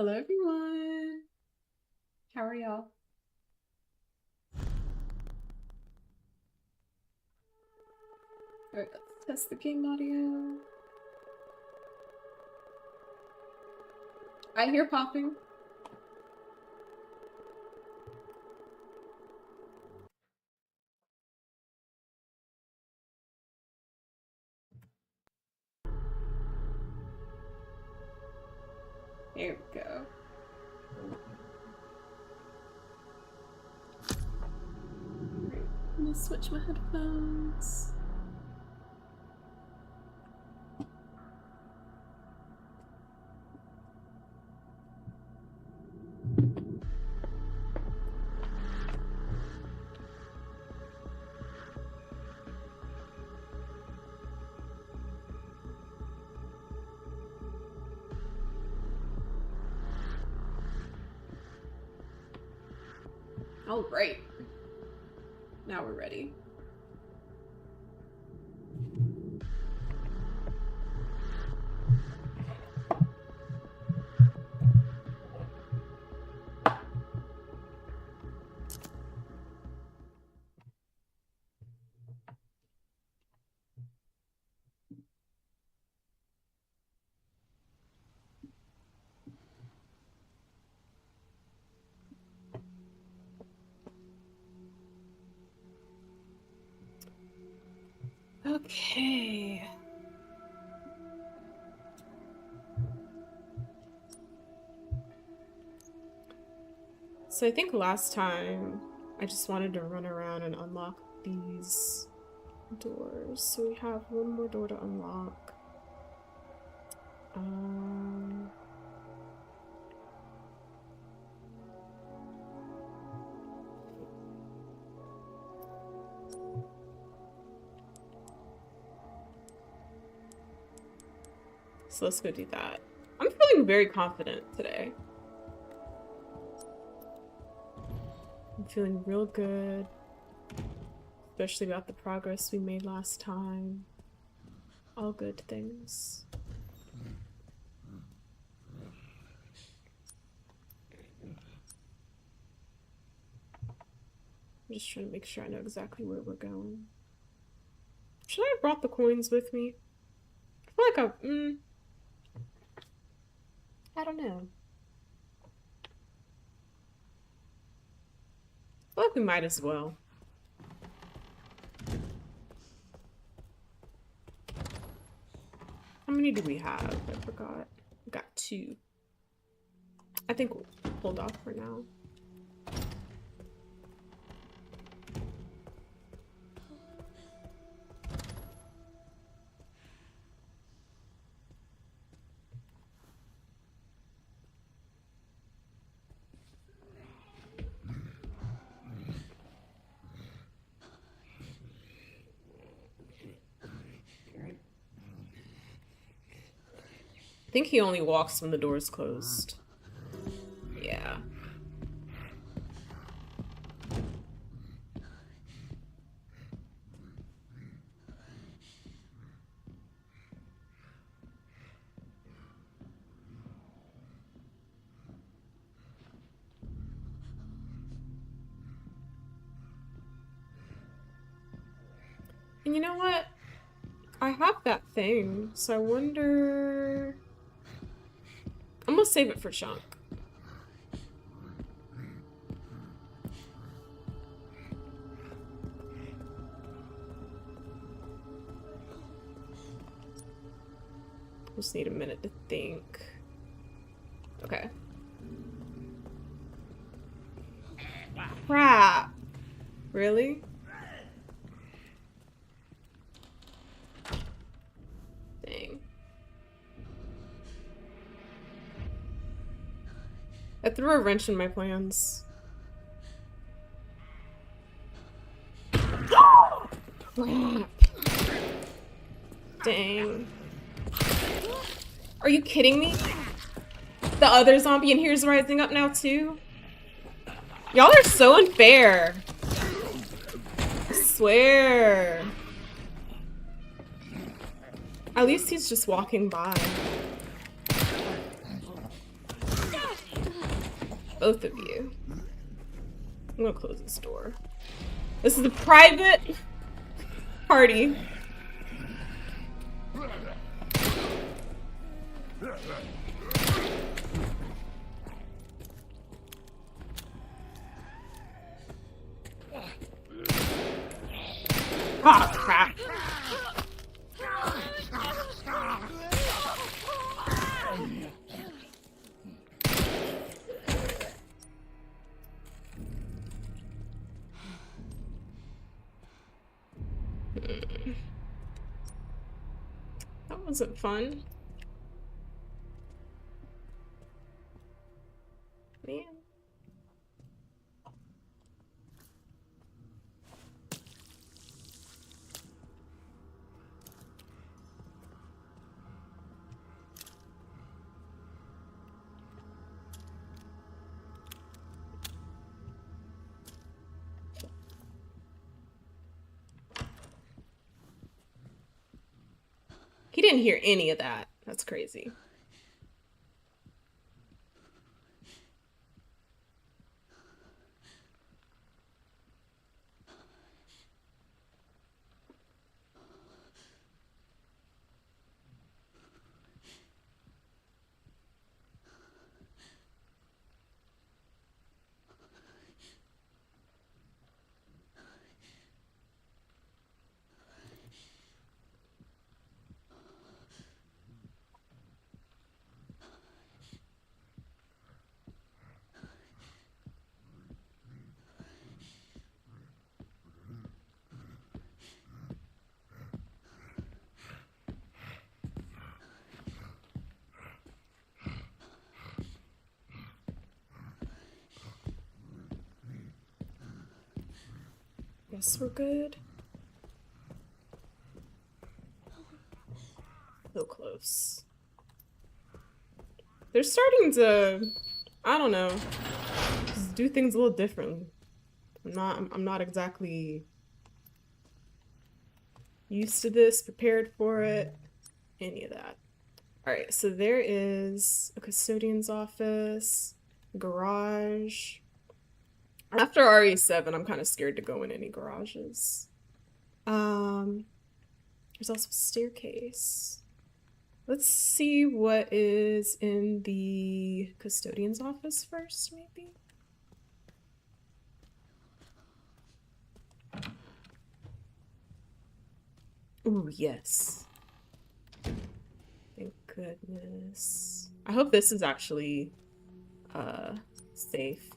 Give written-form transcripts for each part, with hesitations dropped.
Hello everyone! How are y'all? Alright, let's test the game audio. I hear popping. There we go. I'm gonna switch my headphones. All right. Now we're ready. Okay. So I think last time I just wanted to run around and unlock these doors. So we have one more door to unlock. So let's go do that. I'm feeling very confident today. I'm feeling real good, especially about the progress we made last time. All good things. I'm just trying to make sure I know exactly where we're going. Should I have brought the coins with me? I feel like I don't know. I feel like we might as well. How many do we have? I forgot. We got 2. I think we'll hold off for now. I think he only walks when the door's closed. Yeah. And you know what? I have that thing, so I wonder... I'm gonna save it for Chunk. Just need a minute to think. Okay. Crap. Really? Dang. I threw a wrench in my plans. Crap. Dang. Are you kidding me? The other zombie in here is rising up now too? Y'all are so unfair. I swear. At least he's just walking by. Both of you. I'm gonna close this door. This is a private party. Ah, crap. That wasn't fun. Man. He didn't hear any of that. That's crazy. Guess we're good. So close. They're starting to, I don't know, just do things a little differently. I'm not exactly used to this, prepared for it, any of that. All right, so there is a custodian's office, garage. After RE7, I'm kind of scared to go in any garages. There's also a staircase. Let's see what is in the custodian's office first, maybe? Ooh, yes. Thank goodness. I hope this is actually safe.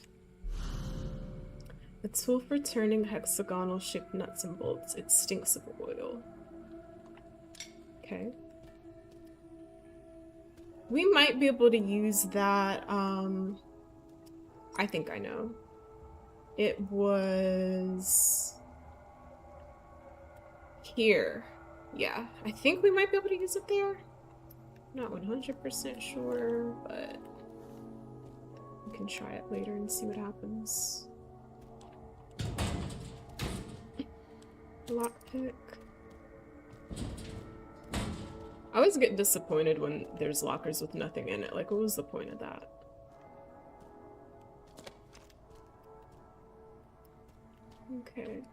A tool for turning hexagonal shaped nuts and bolts. It stinks of oil. Okay. We might be able to use that. I think I know. It was here. Yeah, I think we might be able to use it there. Not 100% sure, but we can try it later and see what happens. Lockpick. I always get disappointed when there's lockers with nothing in it. Like, what was the point of that? Okay.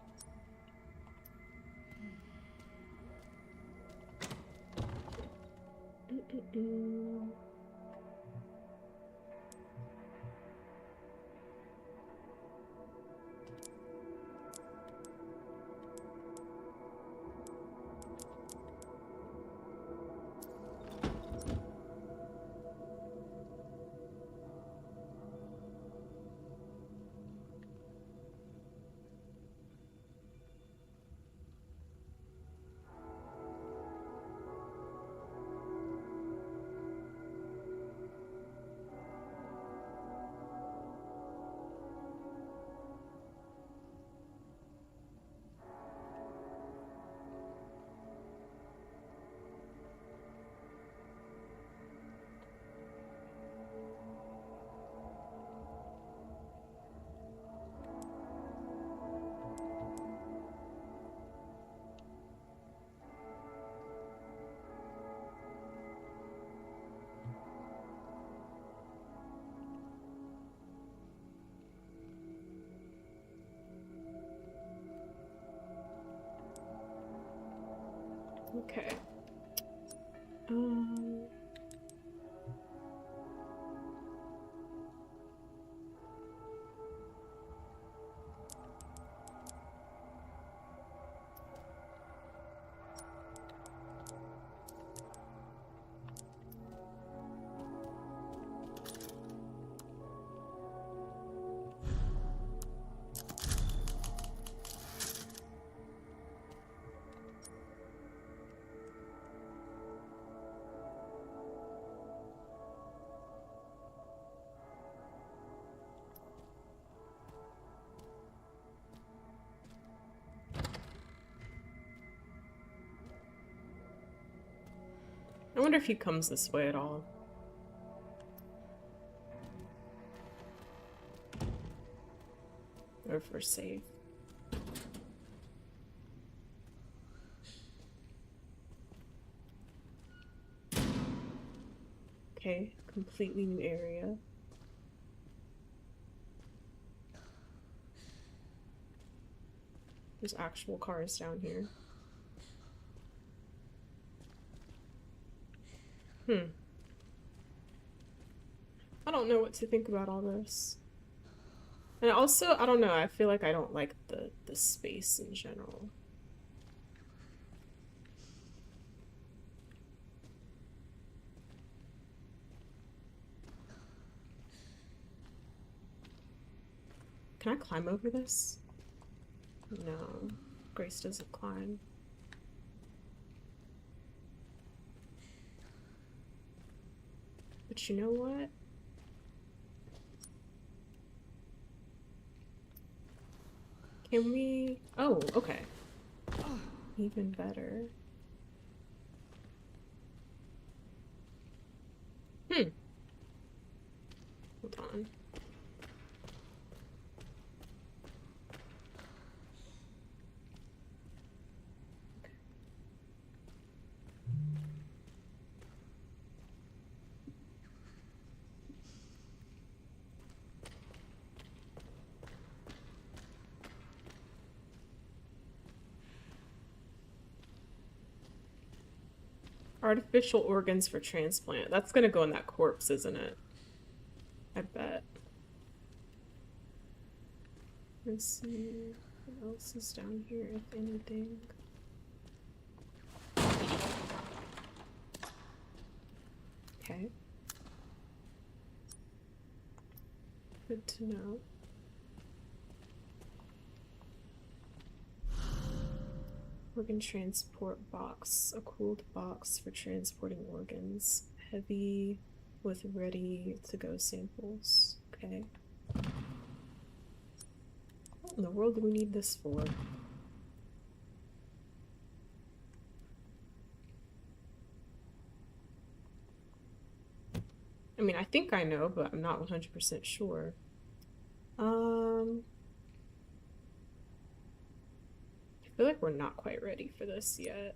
Okay. I wonder if he comes this way at all. Or if we're safe. Okay, completely new area. There's actual cars down here. I don't know what to think about all this. And also, I don't know, I feel like I don't like the space in general. Can I climb over this? No. Grace doesn't climb. But you know what? Can we... Oh, okay. Even better. Hold on. Artificial organs for transplant. That's gonna go in that corpse, isn't it? I bet. Let's see what else is down here, if anything. Okay. Good to know. Organ transport box. A cooled box for transporting organs. Heavy with ready to go samples. Okay. What in the world do we need this for? I mean, I think I know, but I'm not 100% sure. I feel like we're not quite ready for this yet.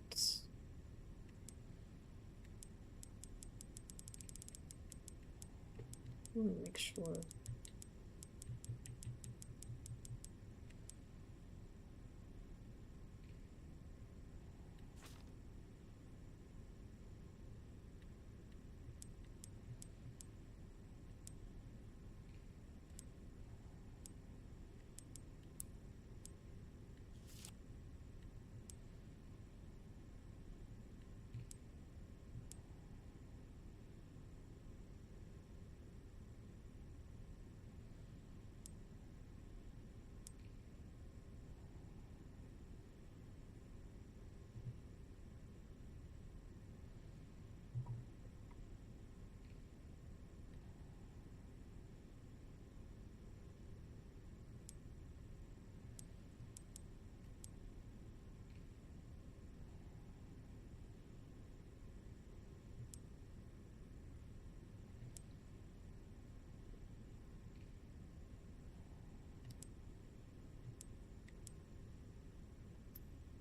Let me make sure.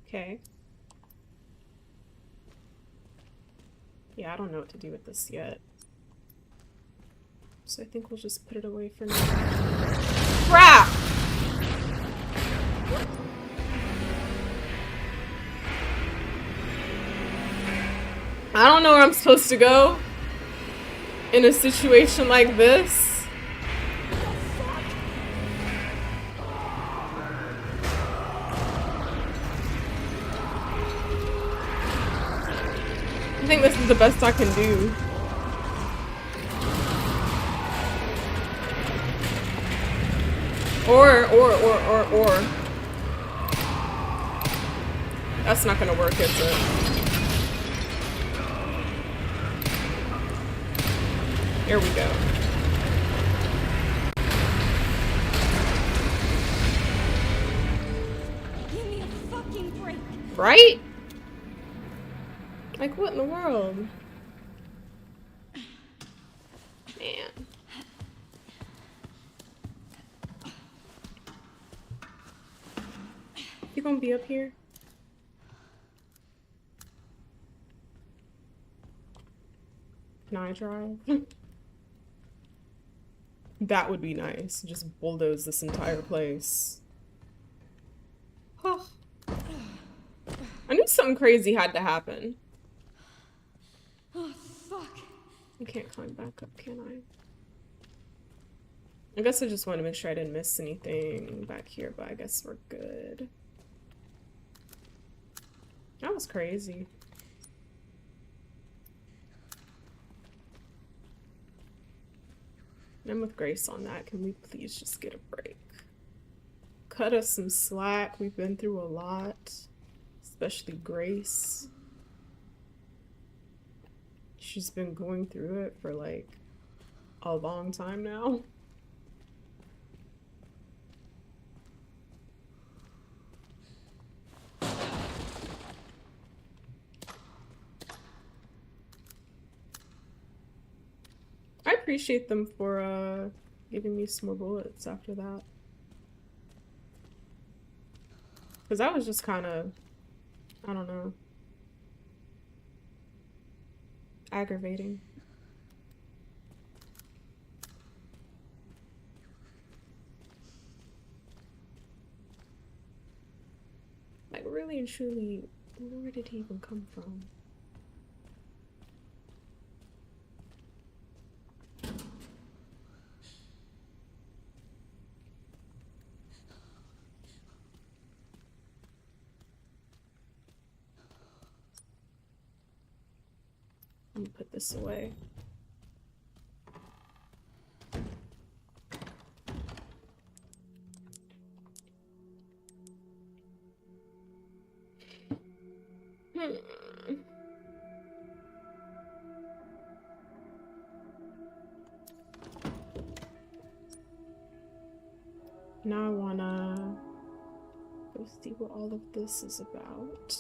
Okay. Yeah, I don't know what to do with this yet. So I think we'll just put it away for now. Crap! I don't know where I'm supposed to go in a situation like this. I think this is the best I can do. Or. That's not gonna work, is it? Here we go. Give me a fucking break. Right? Like, what in the world? Man. You gonna be up here? Can I drive? That would be nice. Just bulldoze this entire place. Oh. I knew something crazy had to happen. Oh, fuck. I can't climb back up, can I? I guess I just want to make sure I didn't miss anything back here, but I guess we're good. That was crazy. I'm with Grace on that. Can we please just get a break? Cut us some slack. We've been through a lot. Especially Grace. She's been going through it for like a long time now. I appreciate them for giving me some more bullets after that. Because that was just kind of, I don't know, aggravating. Like, really and truly, where did he even come from? Let me put this away. Now I wanna go see what all of this is about.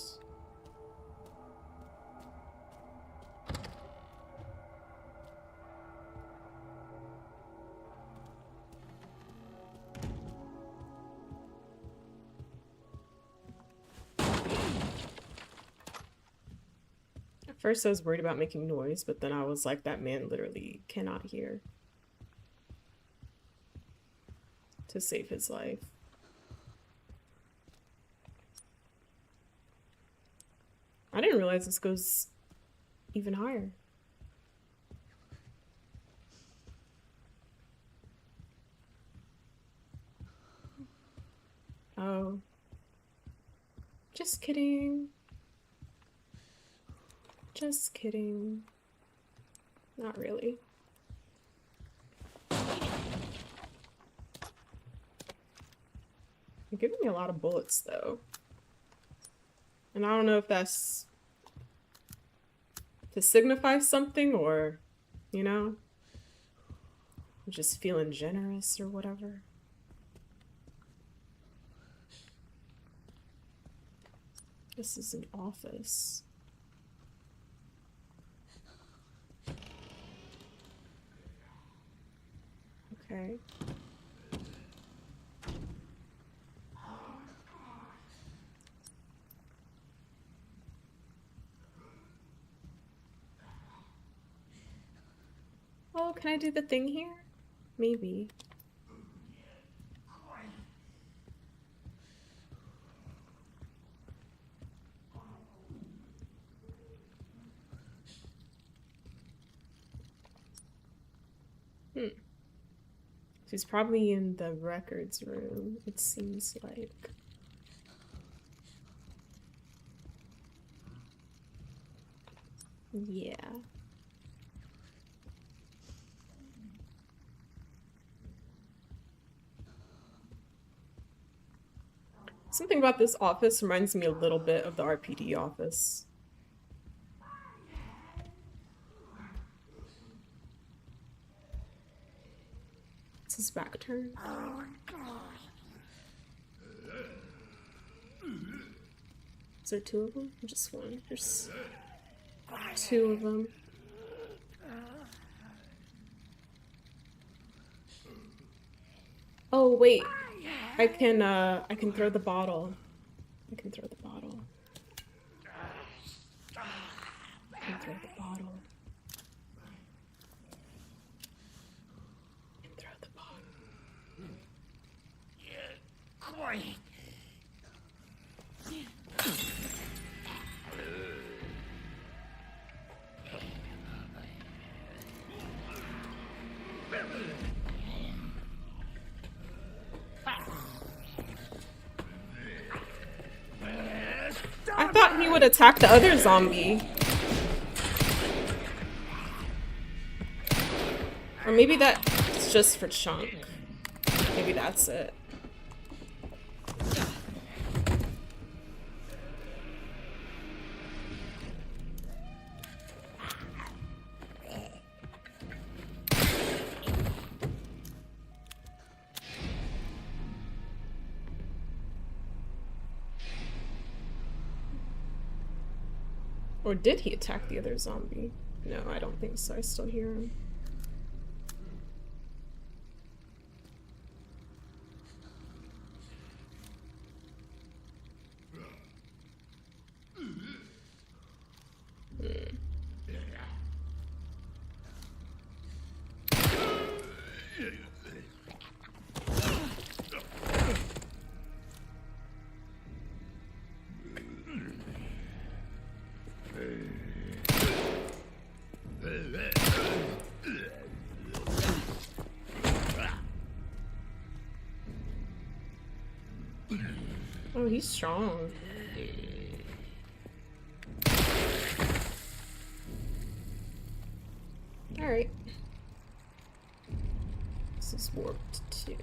At first I was worried about making noise, but then I was like, that man literally cannot hear. To save his life. I didn't realize this goes even higher. Oh. Just kidding. Just kidding. Not really. You're giving me a lot of bullets, though. And I don't know if that's to signify something or, you know, just feeling generous or whatever. This is an office. Okay. Oh, can I do the thing here? Maybe. She's probably in the records room, it seems like. Yeah. Something about this office reminds me a little bit of the RPD office. It's his back turn. Is there two of them? Or just one? There's two of them. Oh wait, I can throw the bottle. I can throw the bottle. I can throw the bottle. I can throw the bottle. I thought he would attack the other zombie. Or maybe that's just for Chunk. Maybe that's it. Or did he attack the other zombie? No, I don't think so. I still hear him. Oh, he's strong. Alright. This is warped too.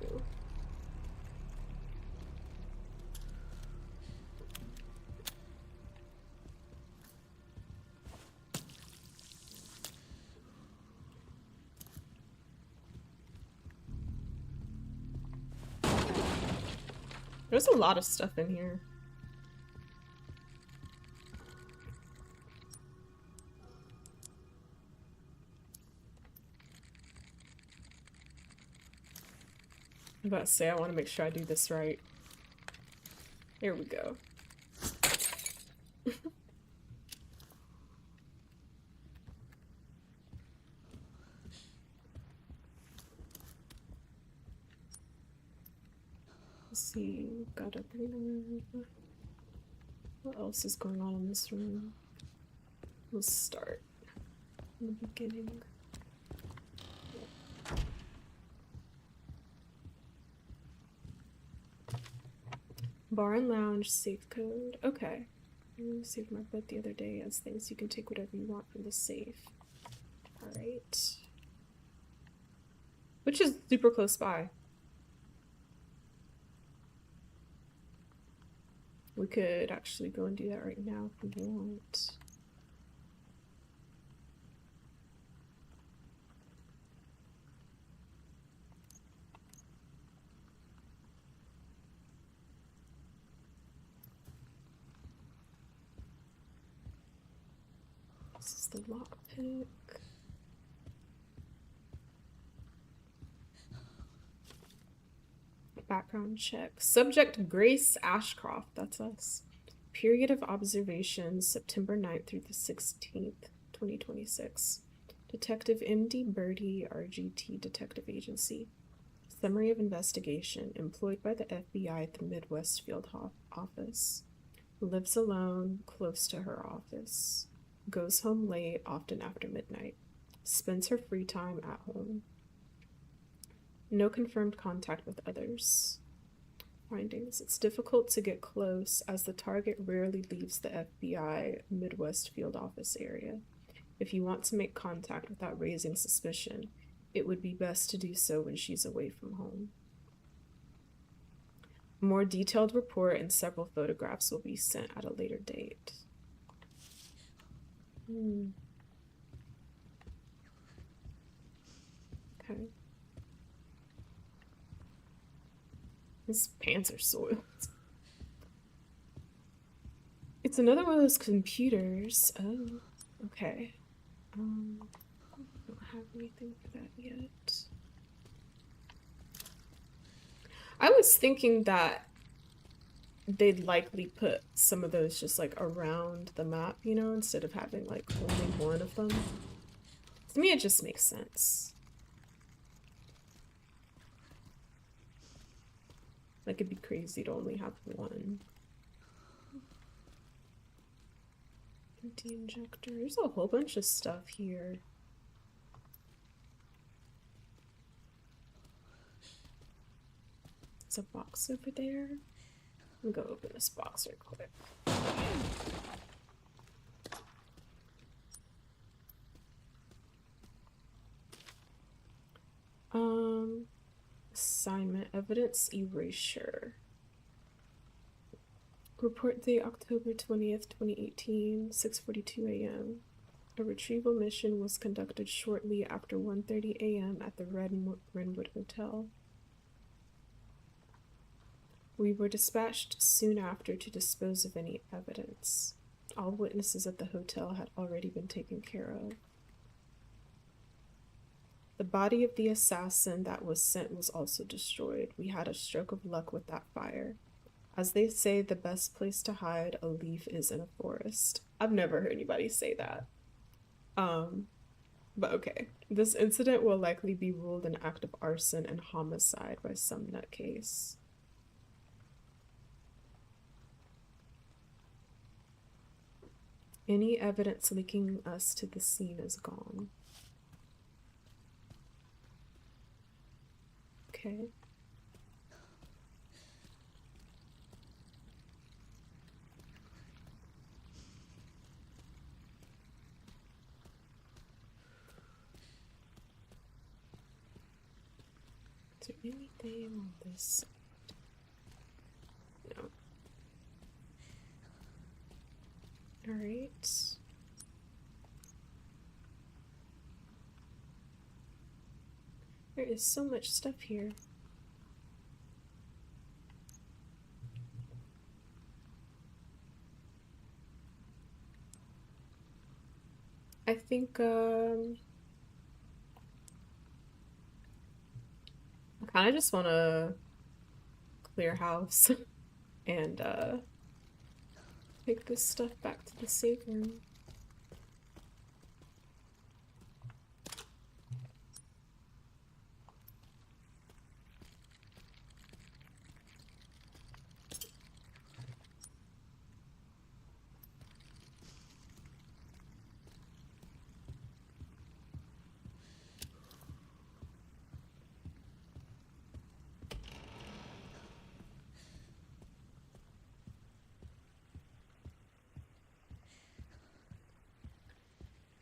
There's a lot of stuff in here. I'm about to say, I want to make sure I do this right. Here we go. Let's see, we've got a... What else is going on in this room? We'll start in the beginning. Bar and lounge, safe code. Okay. I saved my bed the other day as things you can take whatever you want from the safe. Alright. Which is super close by. We could actually go and do that right now if we want. This is the lockpick. Background check. Subject Grace Ashcroft, that's us. Period of observation September 9th through the 16th, 2026. Detective M.D. Birdie, RGT Detective Agency. Summary of investigation. Employed by the FBI at the Midwest Field Office. Lives alone, close to her office. Goes home late, often after midnight. Spends her free time at home. No confirmed contact with others. Findings. It's difficult to get close as the target rarely leaves the FBI Midwest field office area. If you want to make contact without raising suspicion, it would be best to do so when she's away from home. A more detailed report and several photographs will be sent at a later date. Okay. His pants are soiled. It's another one of those computers. Oh, okay. I don't have anything for that yet. I was thinking that they'd likely put some of those just like around the map, you know, instead of having like only one of them. To me, it just makes sense. Like, it'd be crazy to only have one. Empty injector. There's a whole bunch of stuff here. There's a box over there. I'm gonna go open this box real quick. Assignment evidence erasure. Report date October 20th, 2018, 6:42 a.m. A retrieval mission was conducted shortly after 1:30 a.m. at the Redwood Hotel. We were dispatched soon after to dispose of any evidence. All witnesses at the hotel had already been taken care of. The body of the assassin that was sent was also destroyed. We had a stroke of luck with that fire. As they say, the best place to hide a leaf is in a forest. I've never heard anybody say that. But okay. This incident will likely be ruled an act of arson and homicide by some nutcase. Any evidence linking us to the scene is gone. Okay. Is there anything on this side? No. Alright. There is so much stuff here. I think, I kind of just want to clear house and, take this stuff back to the safe room.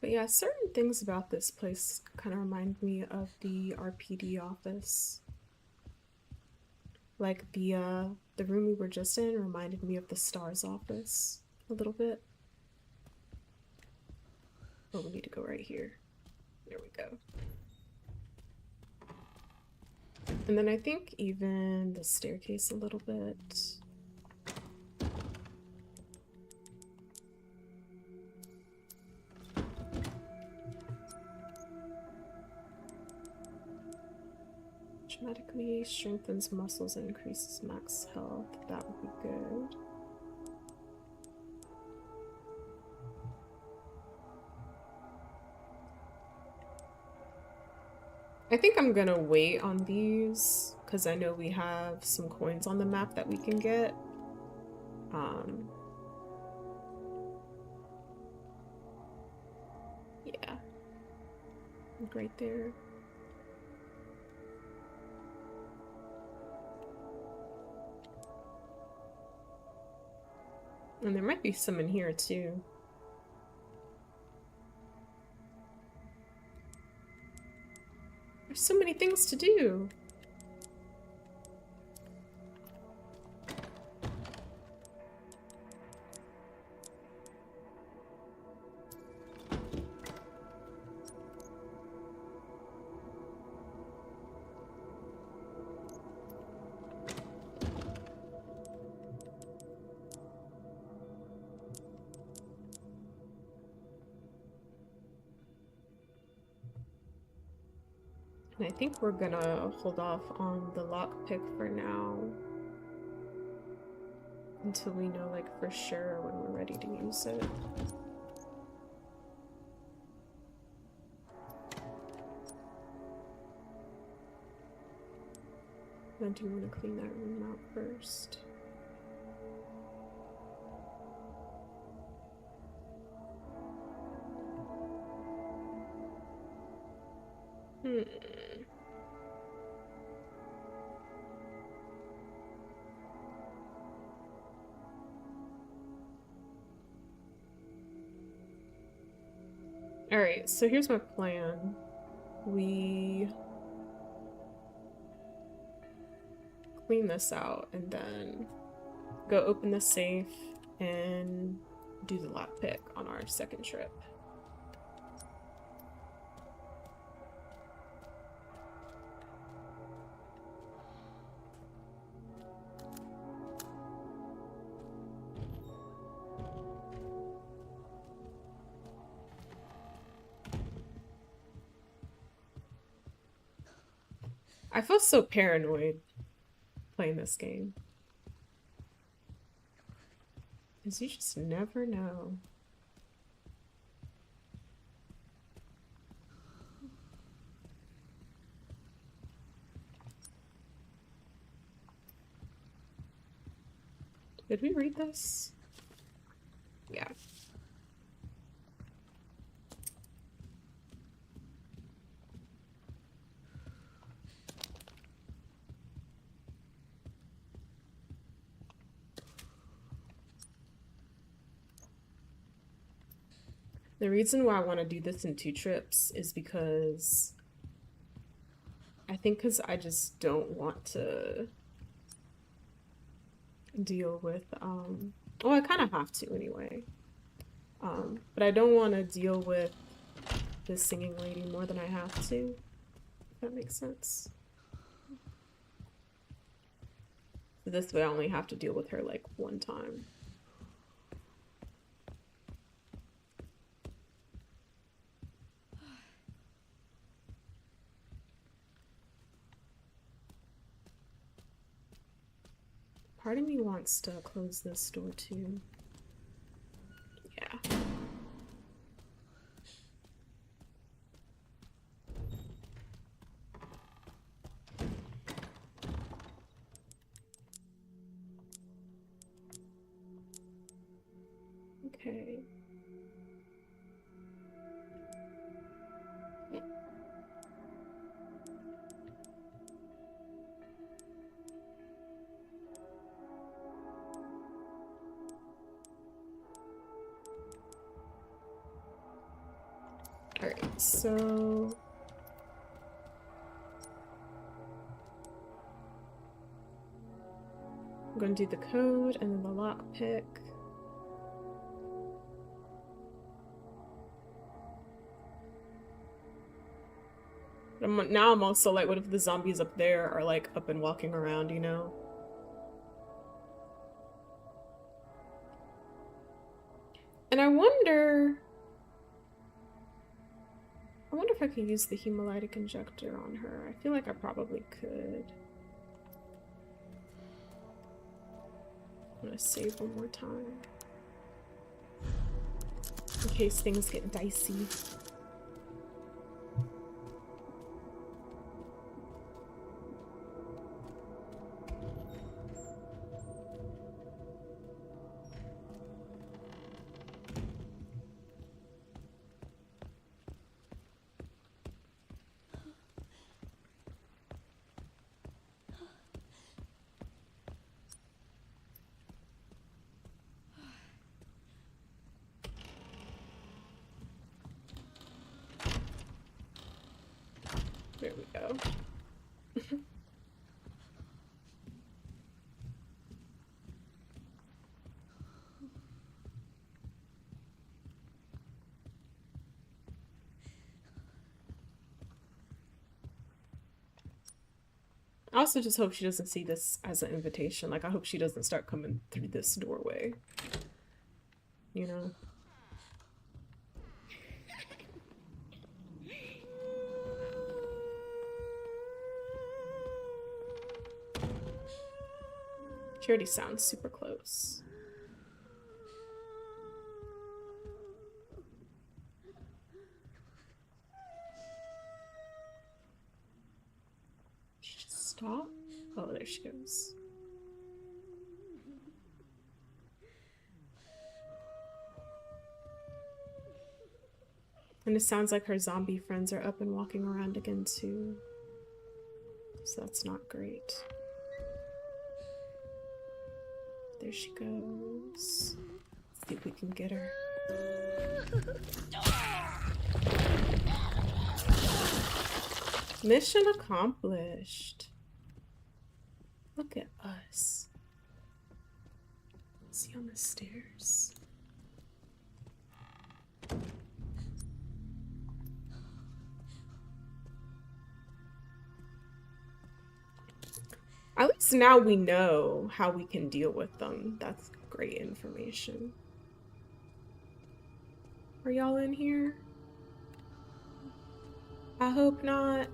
But yeah, certain things about this place kind of remind me of the RPD office. Like the room we were just in reminded me of the S.T.A.R.S office a little bit. Oh, we need to go right here. There we go. And then I think even the staircase a little bit. Dramatically strengthens muscles and increases max health. That would be good. I think I'm gonna wait on these because I know we have some coins on the map that we can get. Yeah. Right there. And there might be some in here too. There's so many things to do. And I think we're gonna hold off on the lockpick for now. Until we know, like, for sure when we're ready to use it. I do want to clean that room out first. Alright, so here's my plan. We clean this out and then go open the safe and do the lockpick on our second trip. I feel so paranoid playing this game. Because you just never know. Did we read this? Yeah. The reason why I want to do this in 2 trips is because I think because I just don't want to deal with, well, I kind of have to anyway. But I don't want to deal with this singing lady more than I have to, if that makes sense. So this way I only have to deal with her like 1 time. Part of me wants to close this door too. Yeah. Okay. Alright, so I'm gonna do the code and then the lockpick. Now I'm also like, what if the zombies up there are like up and walking around, you know? And I wonder if I could use the hemolytic injector on her. I feel like I probably could. I'm gonna save one more time. In case things get dicey. There we go. I also just hope she doesn't see this as an invitation. Like, I hope she doesn't start coming through this doorway. You know? She already sounds super close. She just stop? Oh, there she goes. And it sounds like her zombie friends are up and walking around again too. So that's not great. There she goes. Let's see if we can get her. Mission accomplished. Look at us. Is he on the stairs? At least now we know how we can deal with them. That's great information. Are y'all in here? I hope not.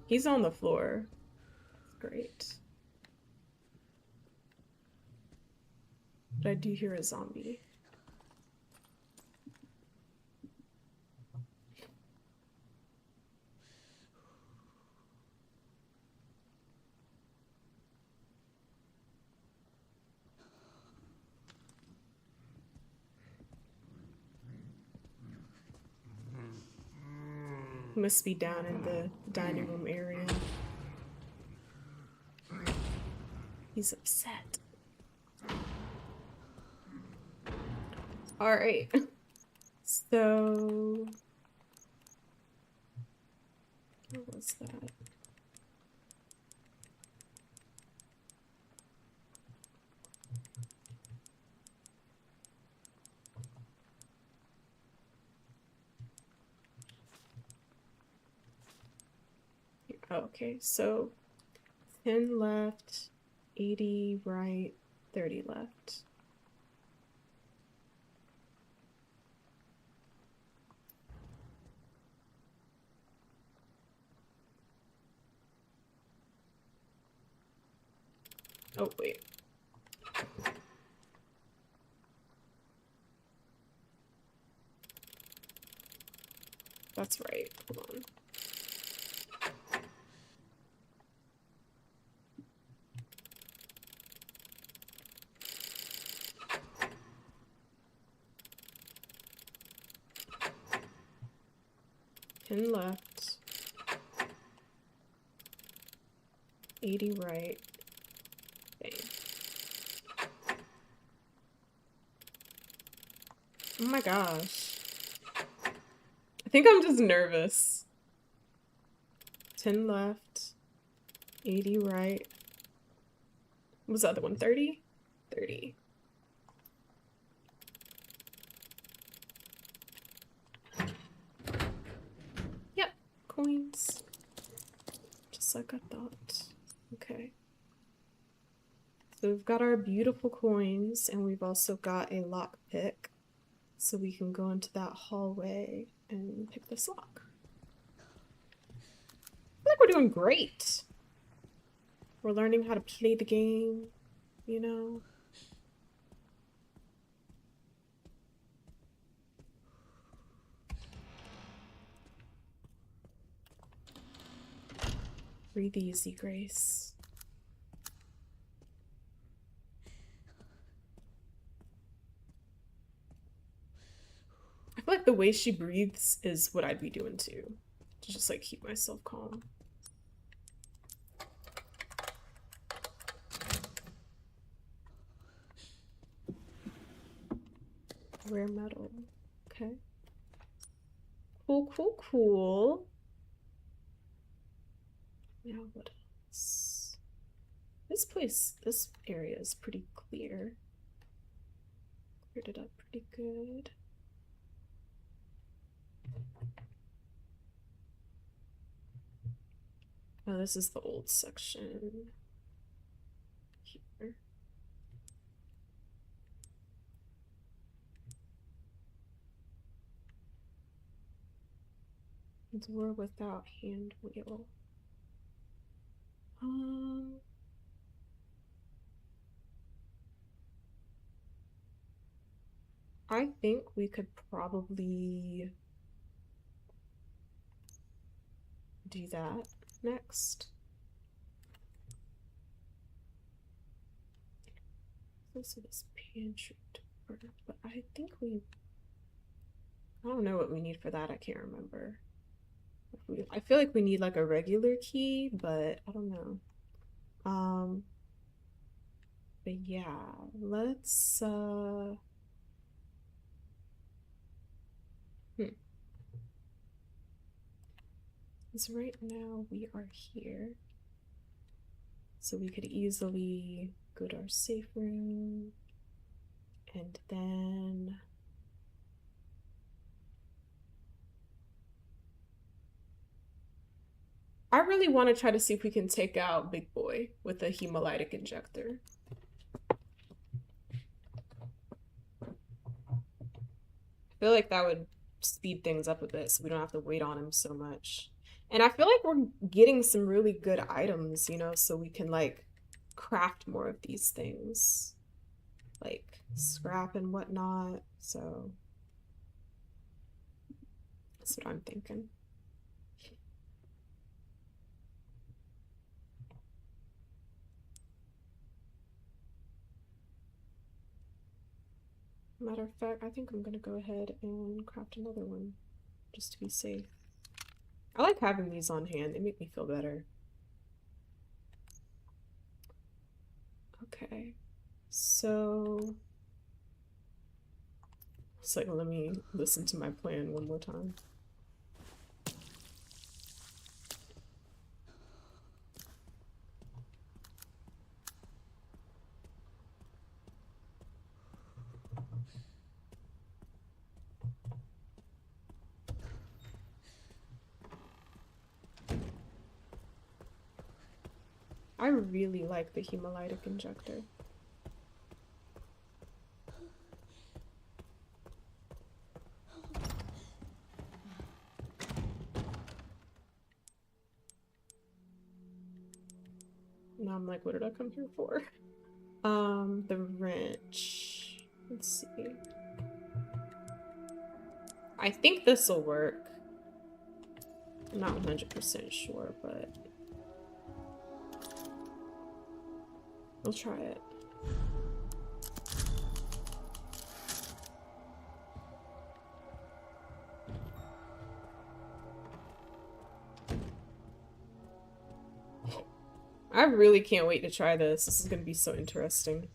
He's on the floor. Great. But I do hear a zombie. Must be down in the dining room area. He's upset. Alright. So... what was that? Okay, so 10 left, 80 right, 30 left. Oh, wait. That's right. Hold on. Left, 80 right. Bang. Oh my gosh. I think I'm just nervous. 10 left, 80 right. What was the other one? 30? 30. Coins. Just like I thought. Okay. So we've got our beautiful coins, and we've also got a lockpick. So we can go into that hallway and pick this lock. I feel like we're doing great. We're learning how to play the game, you know? Breathe easy, Grace. I feel like the way she breathes is what I'd be doing too. To just like keep myself calm. Rare metal. Okay. Cool, cool, cool. Now what else? This area is pretty clear. Cleared it up pretty good. Oh, this is the old section. Here. Door without hand wheel. I think we could probably do that next. This is pantry door, but I think I don't know what we need for that. I can't remember. I feel like we need like a regular key, but I don't know. But yeah, let's because right now we are here. So we could easily go to our safe room and then I really want to try to see if we can take out Big Boy with a hemolytic injector. I feel like that would speed things up a bit so we don't have to wait on him so much. And I feel like we're getting some really good items, you know, so we can like craft more of these things. Like scrap and whatnot. So that's what I'm thinking. Matter of fact, I think I'm gonna go ahead and craft another one just to be safe. I like having these on hand. They make me feel better. Okay. So it's like, let me listen to my plan one more time. I really like the hemolytic injector. Now I'm like, what did I come here for? The wrench. Let's see. I think this will work. I'm not 100% sure, but we'll try it. I really can't wait to try this. This is gonna be so interesting.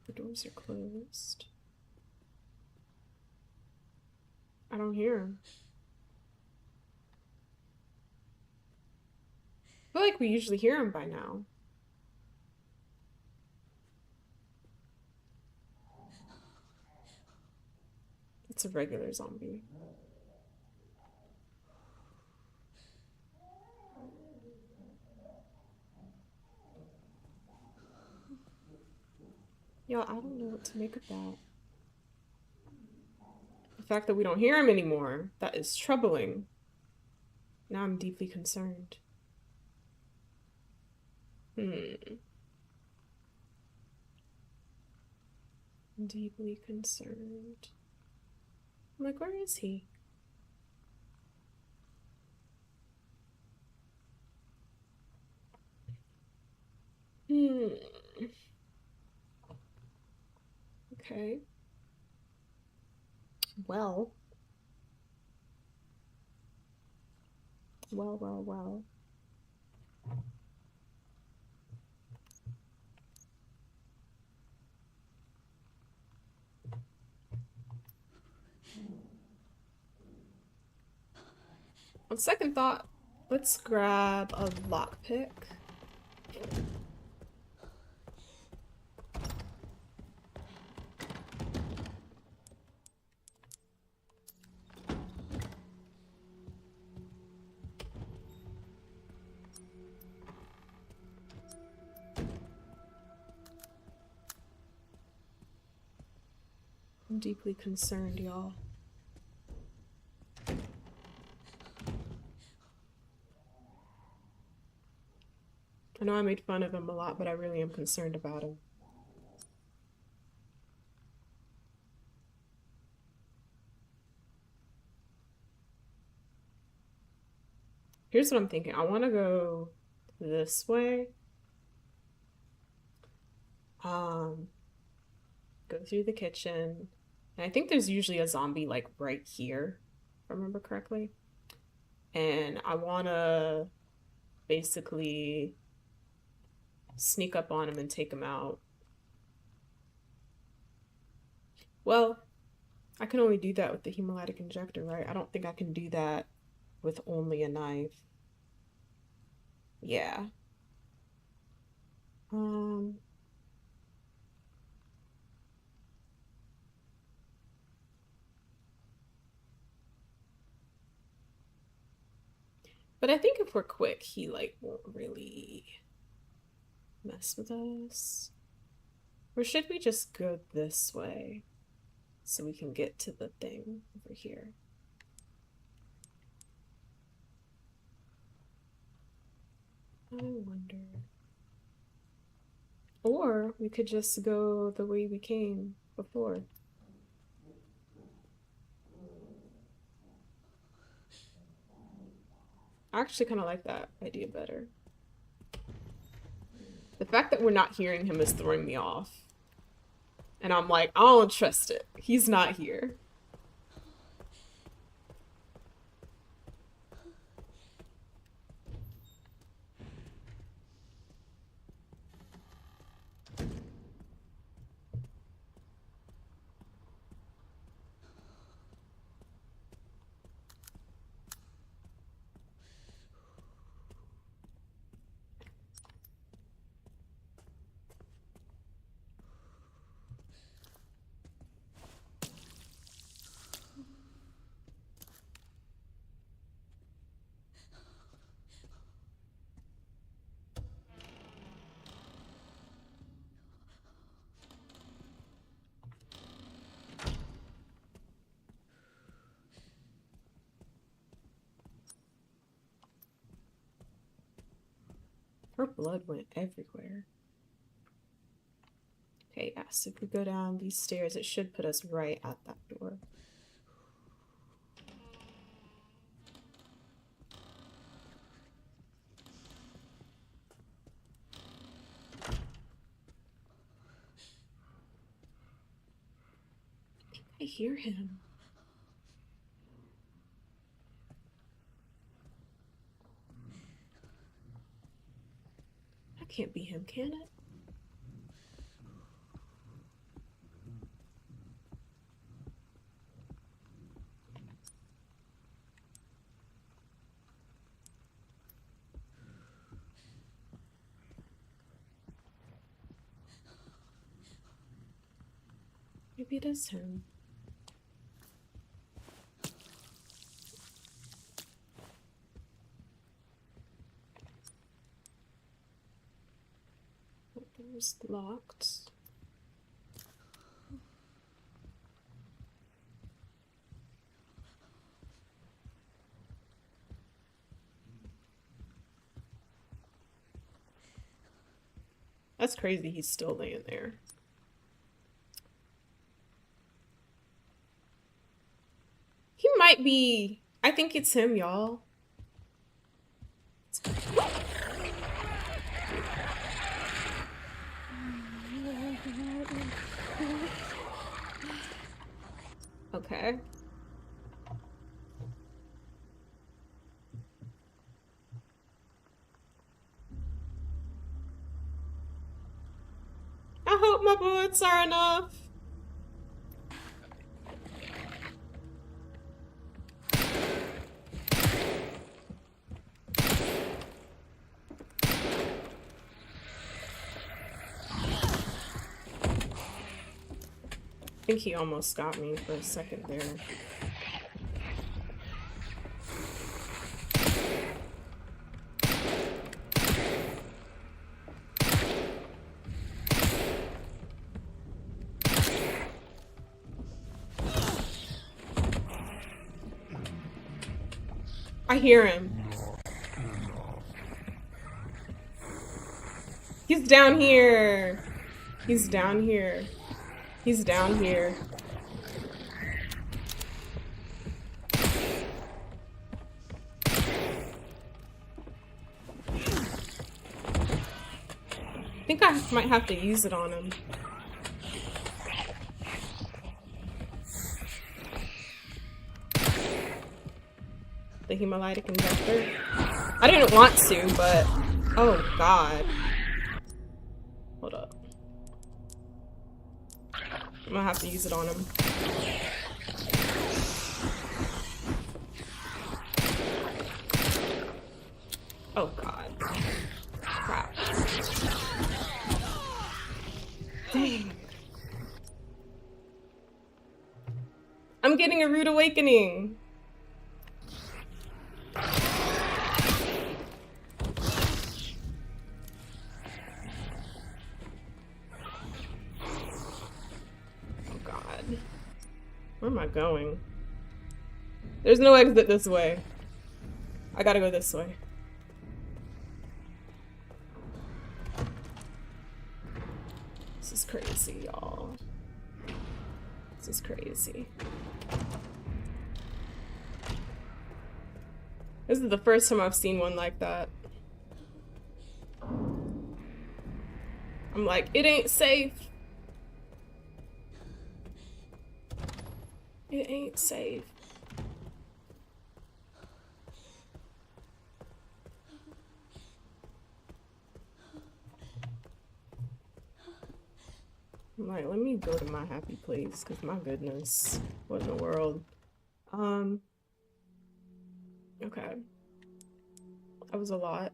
The doors are closed. I don't hear him. I feel like we usually hear him by now. It's a regular zombie. Yo, I don't know what to make of that. The fact that we don't hear him anymore, that is troubling. Now I'm deeply concerned. Deeply concerned. I'm like, where is he? Okay. Well. Well. On second thought, let's grab a lockpick. I'm deeply concerned, y'all. I know I made fun of him a lot, but I really am concerned about him. Here's what I'm thinking. I want to go this way. Go through the kitchen. And I think there's usually a zombie like right here, if I remember correctly. And I want to basically sneak up on him and take him out. Well, I can only do that with the hemolytic injector, right? I don't think I can do that with only a knife. Yeah. But I think if we're quick, he like won't really mess with us. Or should we just go this way so we can get to the thing over here? I wonder. Or we could just go the way we came before. I actually kind of like that idea better. The fact that we're not hearing him is throwing me off. And I'm like, I don't trust it. He's not here. Her blood went everywhere. Okay, yes, if we go down these stairs, it should put us right at that door. I think I hear him. That can't be him, can it? Maybe it is him. That door's locked. That's crazy, he's still laying there. He might be... I think it's him, y'all. Okay. I hope my bullets are enough. I think he almost got me for a second there. I hear him. He's down here. He's down here. He's down here. I think I might have to use it on him. The hemolytic injector. I didn't want to, but oh god. Hold up. I'm gonna have to use it on him. Oh god. Crap. Dang. I'm getting a rude awakening. Where am I going? There's no exit this way. I gotta go this way. This is crazy, y'all. This is crazy. This is the first time I've seen one like that. I'm like, it ain't safe. It ain't safe. I'm like, let me go to my happy place, because my goodness, what in the world? Okay. That was a lot.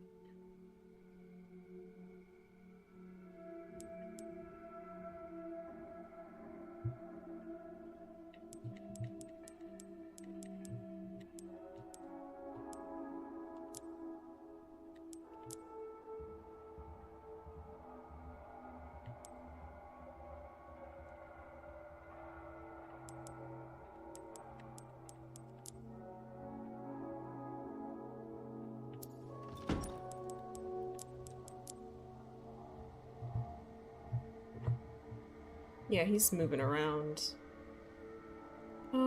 Yeah, he's moving around. I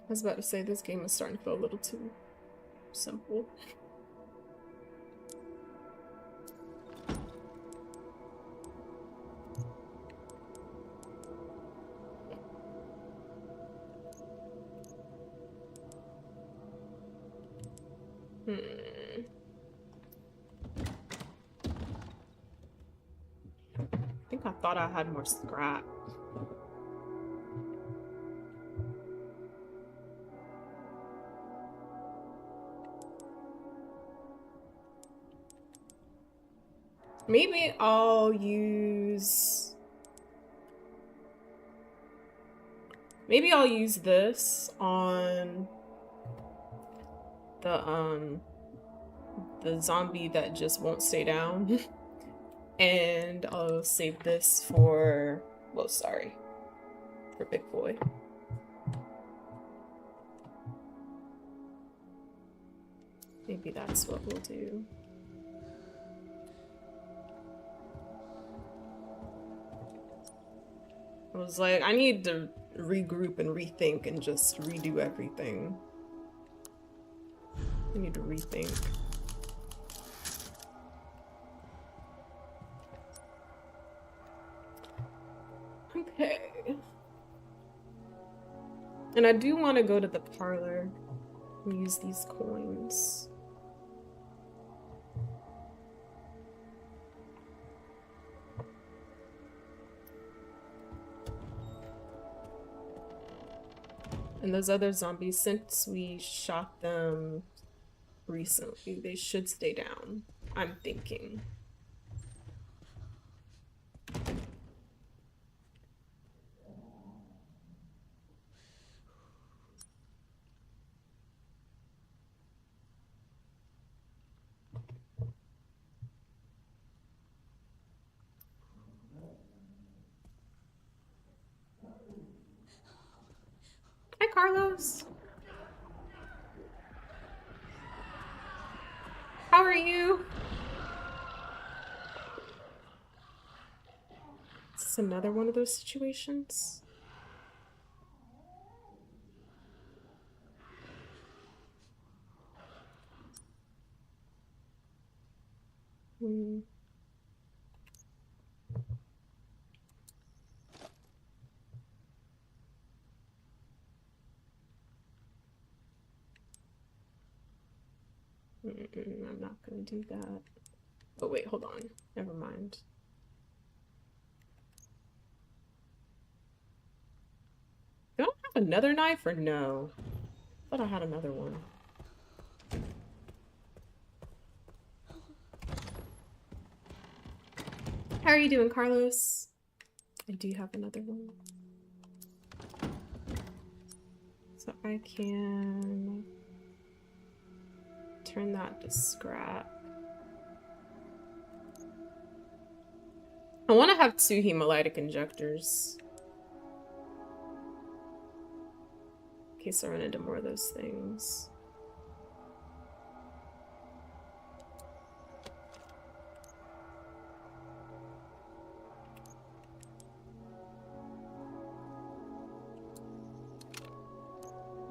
was about to say, this game is starting to feel a little too simple. I think I thought I had more scrap. Maybe I'll use... Maybe I'll use this on the zombie that just won't stay down. And I'll save this for, well, sorry, for Big Boy. Maybe that's what we'll do. I was like, I need to regroup and rethink and just redo everything. I need to rethink. Okay. And I do want to go to the parlor and use these coins. And those other zombies, since we shot them recently, they should stay down, I'm thinking. Hi, Carlos. How are you? Is this another one of those situations? Hmm. I'm not gonna do that. Oh wait, hold on. Never mind. Do I have another knife or no? I thought I had another one. How are you doing, Carlos? I do have another one. So I can turn that to scrap. I want to have 2 hemolytic injectors. In case I run into more of those things.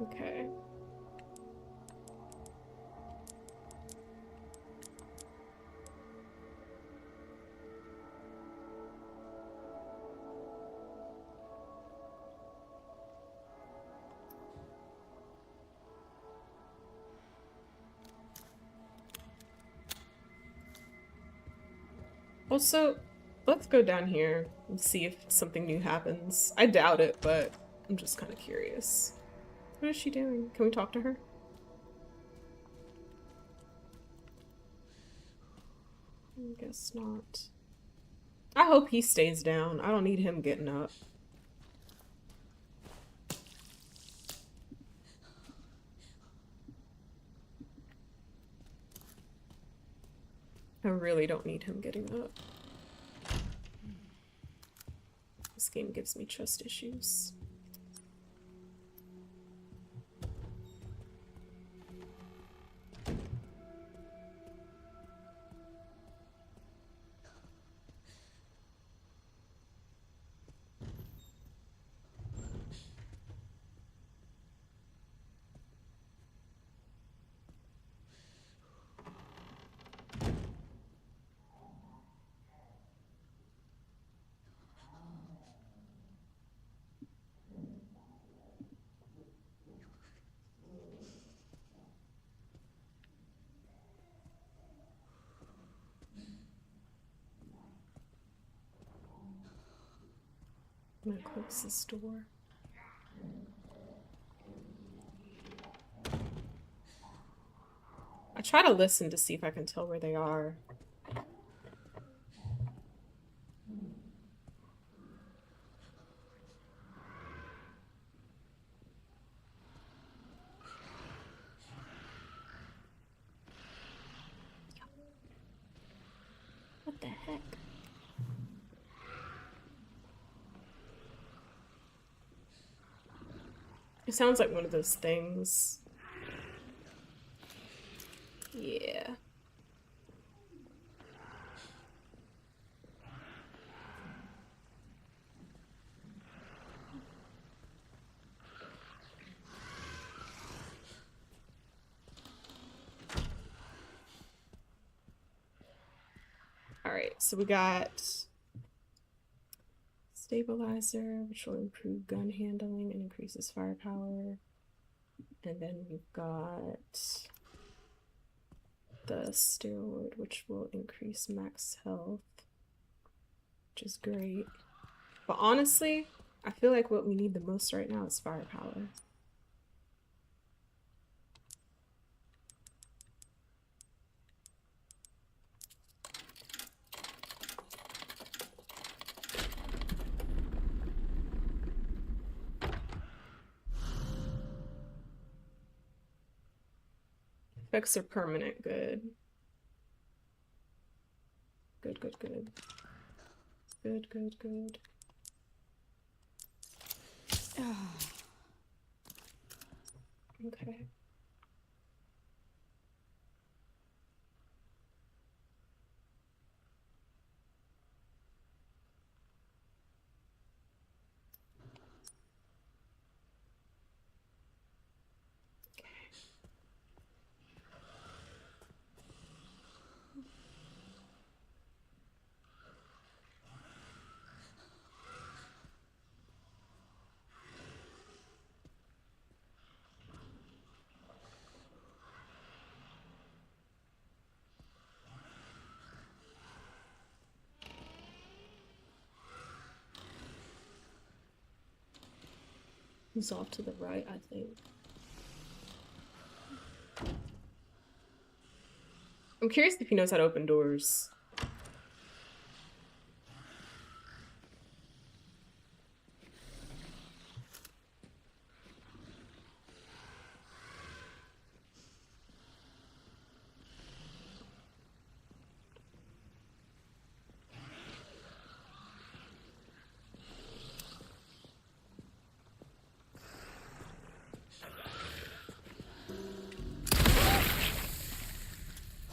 Okay. Also, let's go down here and see if something new happens. I doubt it, but I'm just kind of curious. What is she doing? Can we talk to her? I guess not. I hope he stays down. I don't need him getting up. I really don't need him getting up. This game gives me trust issues. I'm gonna close this door. I try to listen to see if I can tell where they are. What the heck? It sounds like one of those things. Yeah. Alright, so we got stabilizer, which will improve gun handling and increases firepower. And then we've got the steroid, which will increase max health, which is great. But honestly, I feel like what we need the most right now is firepower. Effects are permanent. Good. Good, good, good. Good, good, good. Okay. He's off to the right, I think. I'm curious if he knows how to open doors.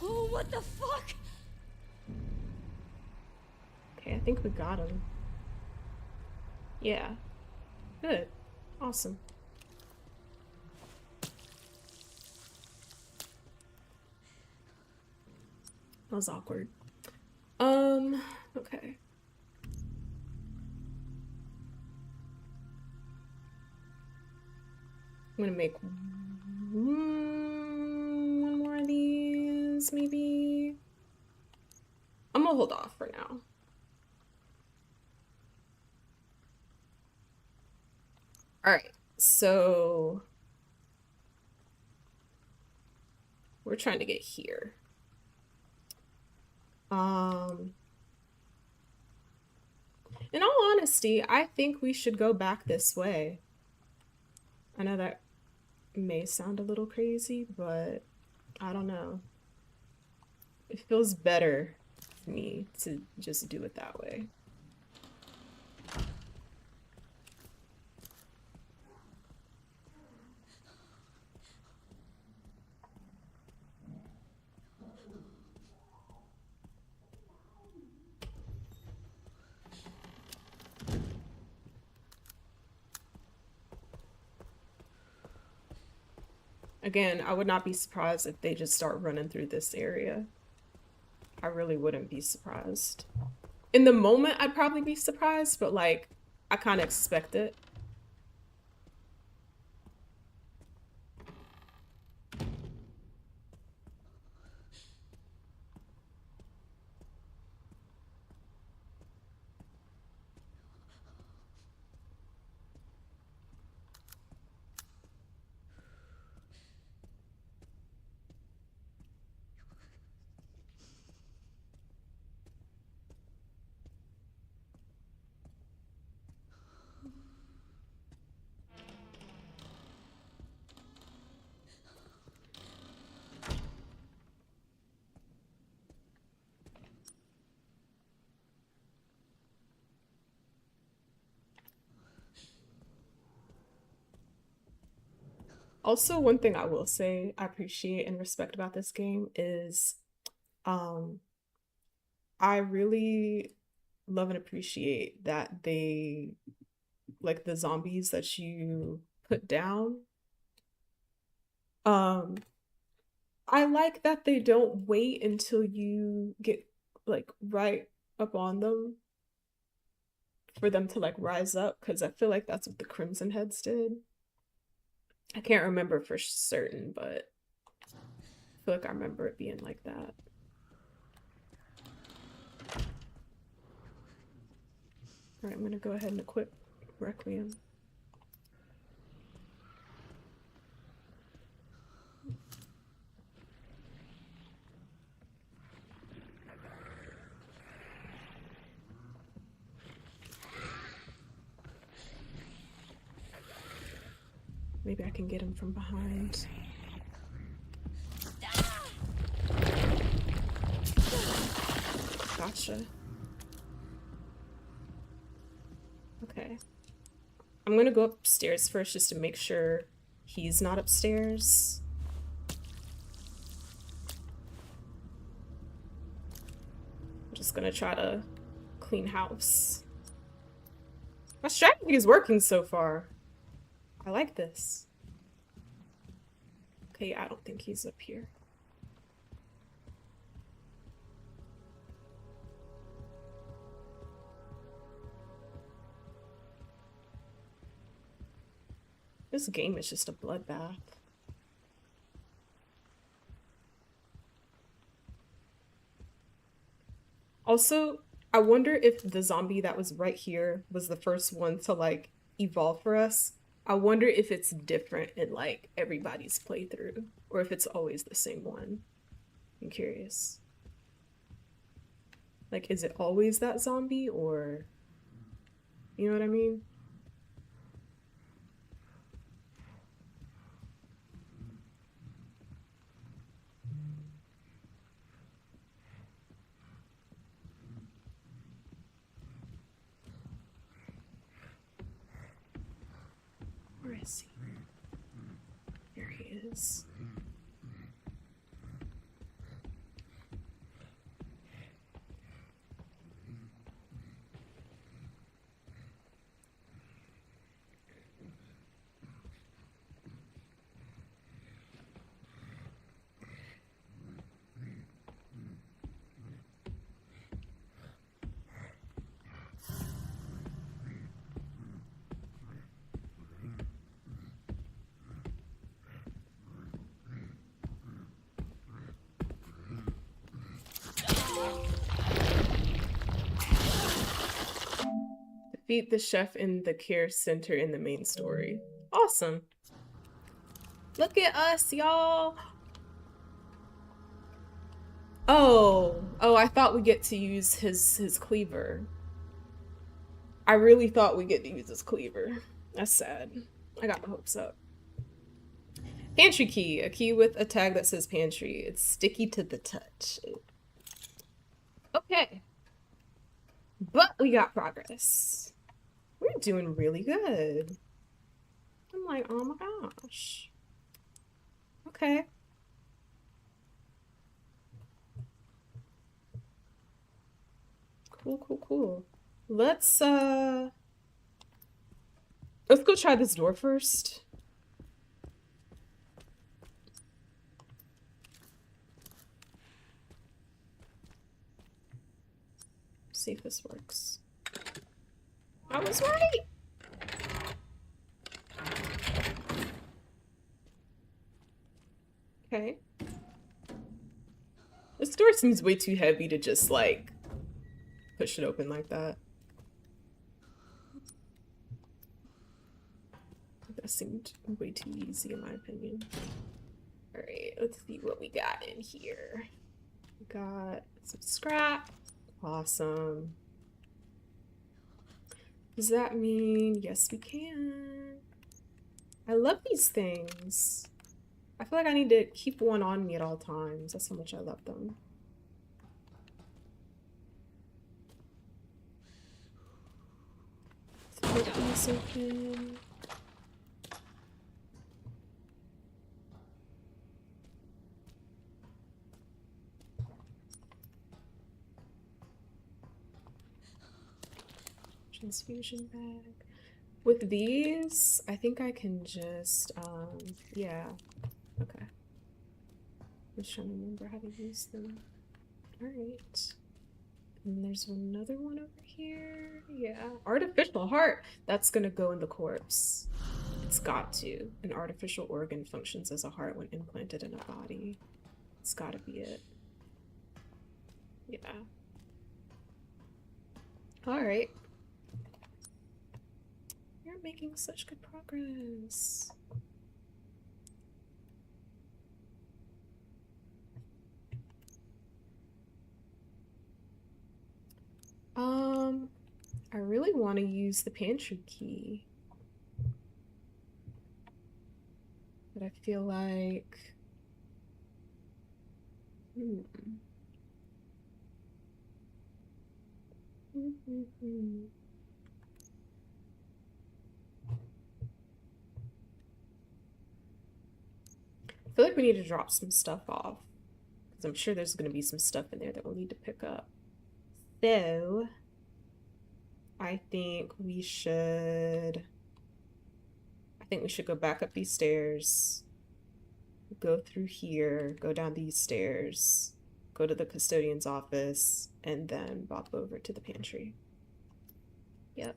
Oh, what the fuck? Okay, I think we got him. Yeah. Good. Awesome. That was awkward. Okay. I'm gonna make one more of these, maybe. I'm gonna hold off for now. All right, so we're trying to get here. In all honesty, I think we should go back this way. I know that may sound a little crazy, but I don't know. It feels better for me to just do it that way. Again, I would not be surprised if they just start running through this area. I really wouldn't be surprised. In the moment, I'd probably be surprised, but like, I kind of expect it. Also, one thing I will say I appreciate and respect about this game is I really love and appreciate that they, like the zombies that you put down, I like that they don't wait until you get like right up on them for them to like rise up, because I feel like that's what the Crimson Heads did. I can't remember for certain, but I feel like I remember it being like that. All right, I'm gonna go ahead and equip Requiem. Maybe I can get him from behind. Gotcha. Okay. I'm gonna go upstairs first just to make sure he's not upstairs. I'm just gonna try to clean house. My strategy is working so far. I like this. Okay, I don't think he's up here. This game is just a bloodbath. Also, I wonder if the zombie that was right here was the first one to like evolve for us. I wonder if it's different in like everybody's playthrough or if it's always the same one. I'm curious. Like, is it always that zombie or you know what I mean? Where is he? There he is. Defeat the chef in the care center in the main story. Awesome. Look at us, y'all. Oh, I thought we get to use his cleaver. I really thought we get to use his cleaver. That's sad. I got my hopes up. Pantry key. A key with a tag that says pantry. It's sticky to the touch. Okay. But we got progress. We're doing really good. I'm like, oh my gosh. Okay. Cool. Let's go try this door first. See if this works. I was right. Okay. This door seems way too heavy to just like push it open like that. That seemed way too easy in my opinion. All right, let's see what we got in here. We got some scrap. Awesome. Does that mean yes we can? I love these things. I feel like I need to keep one on me at all times. That's how much I love them. Put these open. Transfusion bag. With these, I think I can just, yeah. Okay. I'm just trying to remember how to use them. Alright. And there's another one over here. Yeah. Artificial heart. That's gonna go in the corpse. It's got to. An artificial organ functions as a heart when implanted in a body. It's gotta be it. Yeah. Alright. You're making such good progress. I really want to use the pantry key. But I feel like... I feel like we need to drop some stuff off, because I'm sure there's going to be some stuff in there that we'll need to pick up. So, I think we should go back up these stairs, go through here, go down these stairs, go to the custodian's office, and then bop over to the pantry. Yep.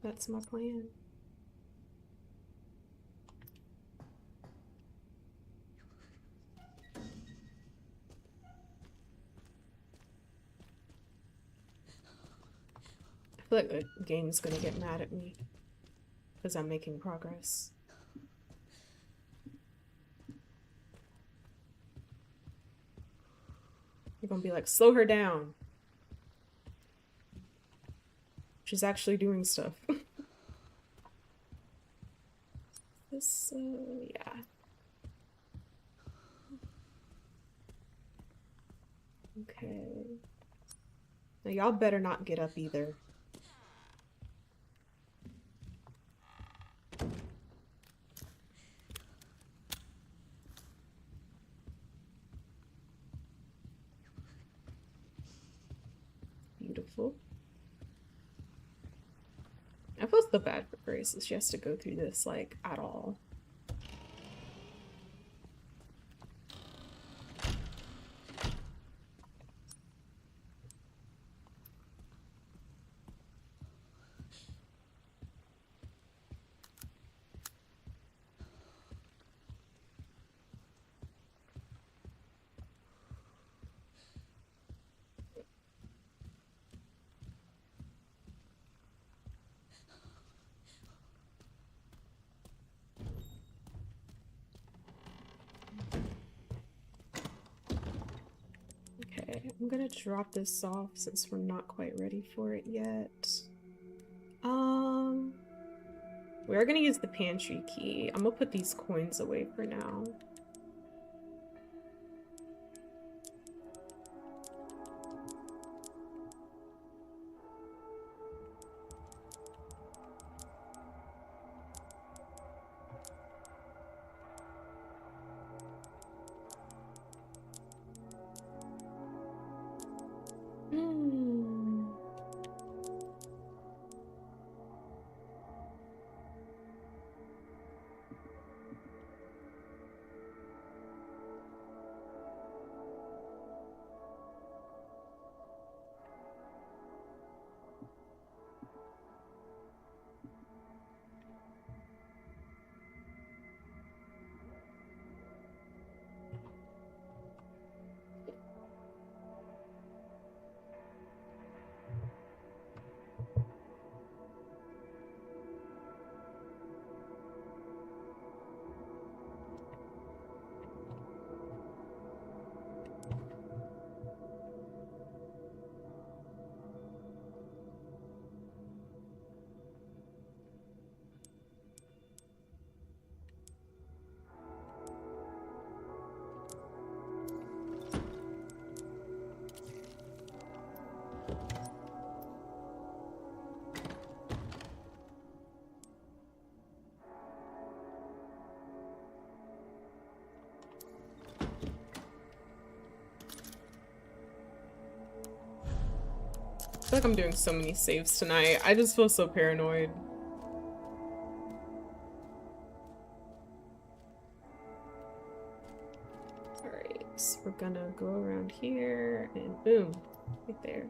That's my plan. I feel like the game's gonna get mad at me because I'm making progress. You're gonna be like, slow her down. She's actually doing stuff. This, yeah. Okay. Now y'all better not get up either. Beautiful. I feel so bad for Grace that she has to go through this, like, at all. Okay, I'm gonna drop this off since we're not quite ready for it yet. We're gonna use the pantry key. I'm gonna put these coins away for now. I feel like I'm doing so many saves tonight. I just feel so paranoid. Alright, so we're gonna go around here and boom, right there.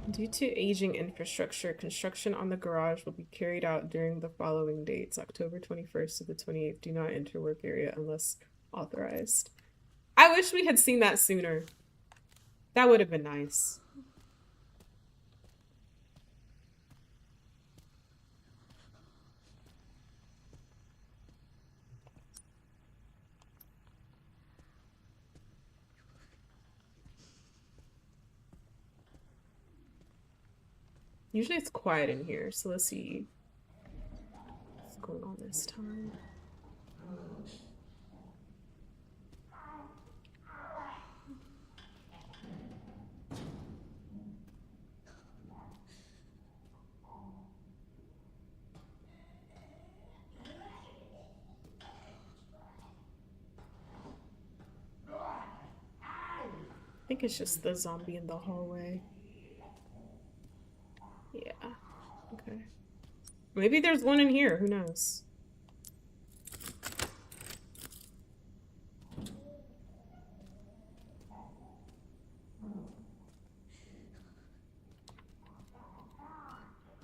Due to aging infrastructure, construction on the garage will be carried out during the following dates: October 21st to the 28th. Do not enter work area unless authorized. I wish we had seen that sooner. That would have been nice. Usually it's quiet in here, so let's see what's going on this time. think it's just the zombie in the hallway. Yeah. Okay. Maybe there's one in here. Who knows?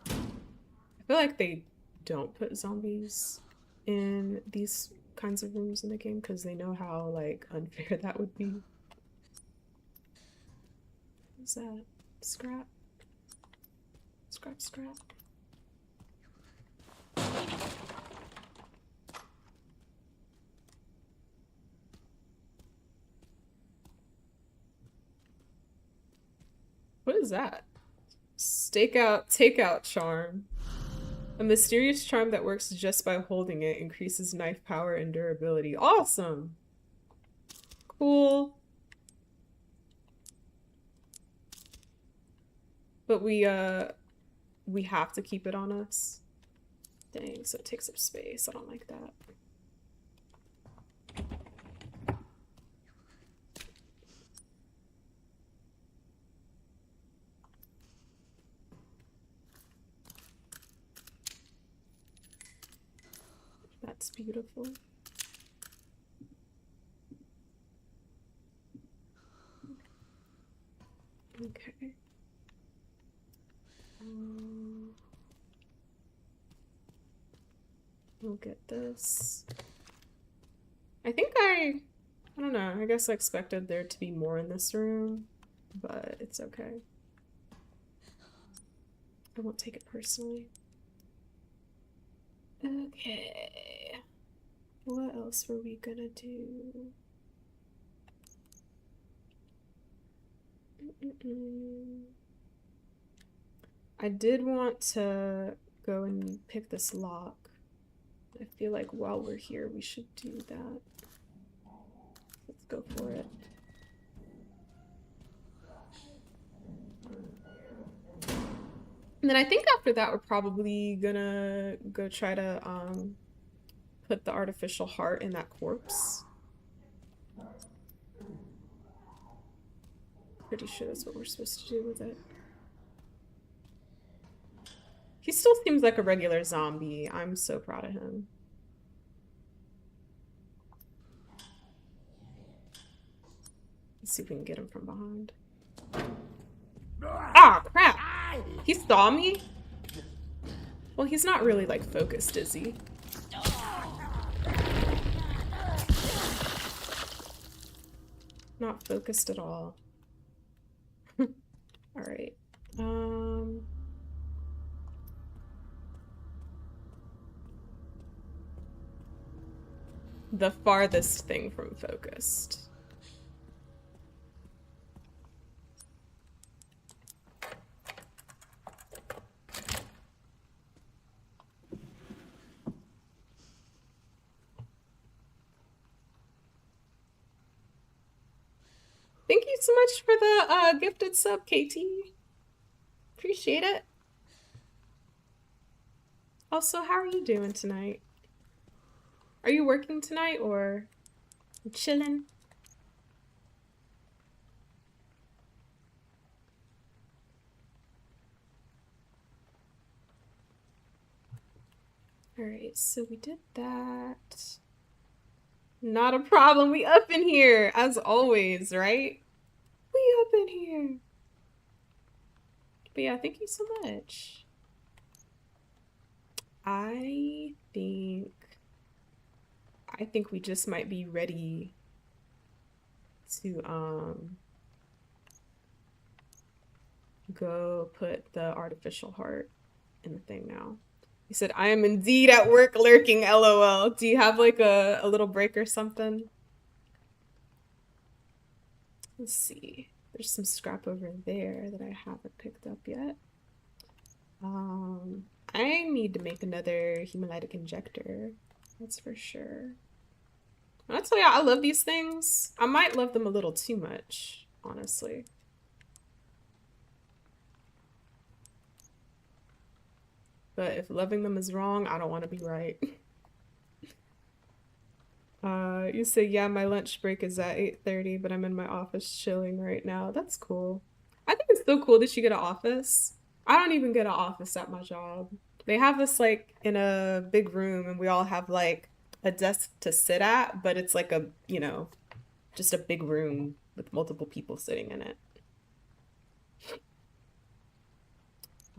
I feel like they don't put zombies in these kinds of rooms in the game because they know how, like, unfair that would be. What's that? Scrap? Scrap, scrap. What is that? Stakeout, takeout charm. A mysterious charm that works just by holding it increases knife power and durability. Awesome! Cool. But we have to keep it on us. Dang, so it takes up space. I don't like that. That's beautiful. Okay. We'll get this. I think I don't know. I guess I expected there to be more in this room, but it's okay. I won't take it personally. Okay. What else were we gonna do? I did want to go and pick this lock. I feel like while we're here, we should do that. Let's go for it. And then I think after that, we're probably gonna go try to put the artificial heart in that corpse. Pretty sure that's what we're supposed to do with it. He still seems like a regular zombie. I'm so proud of him. Let's see if we can get him from behind. Ah, crap! He saw me? Well, he's not really, like, focused, is he? Not focused at all. Alright. The farthest thing from focused. Thank you so much for the gifted sub, KT. Appreciate it. Also, how are you doing tonight? Are you working tonight or chilling? Alright, so we did that. Not a problem. We up in here, as always, right? We up in here. But yeah, thank you so much. I think we just might be ready to go put the artificial heart in the thing now. He said, I am indeed at work lurking, LOL. Do you have like a little break or something? Let's see. There's some scrap over there that I haven't picked up yet. I need to make another hemolytic injector. That's for sure. I'll tell you, I love these things. I might love them a little too much, honestly. But if loving them is wrong, I don't want to be right. You say, yeah, my lunch break is at 8:30, but I'm in my office chilling right now. That's cool. I think it's so cool that you get an office. I don't even get an office at my job. They have us like in a big room and we all have like a desk to sit at, but it's like a, just a big room with multiple people sitting in it.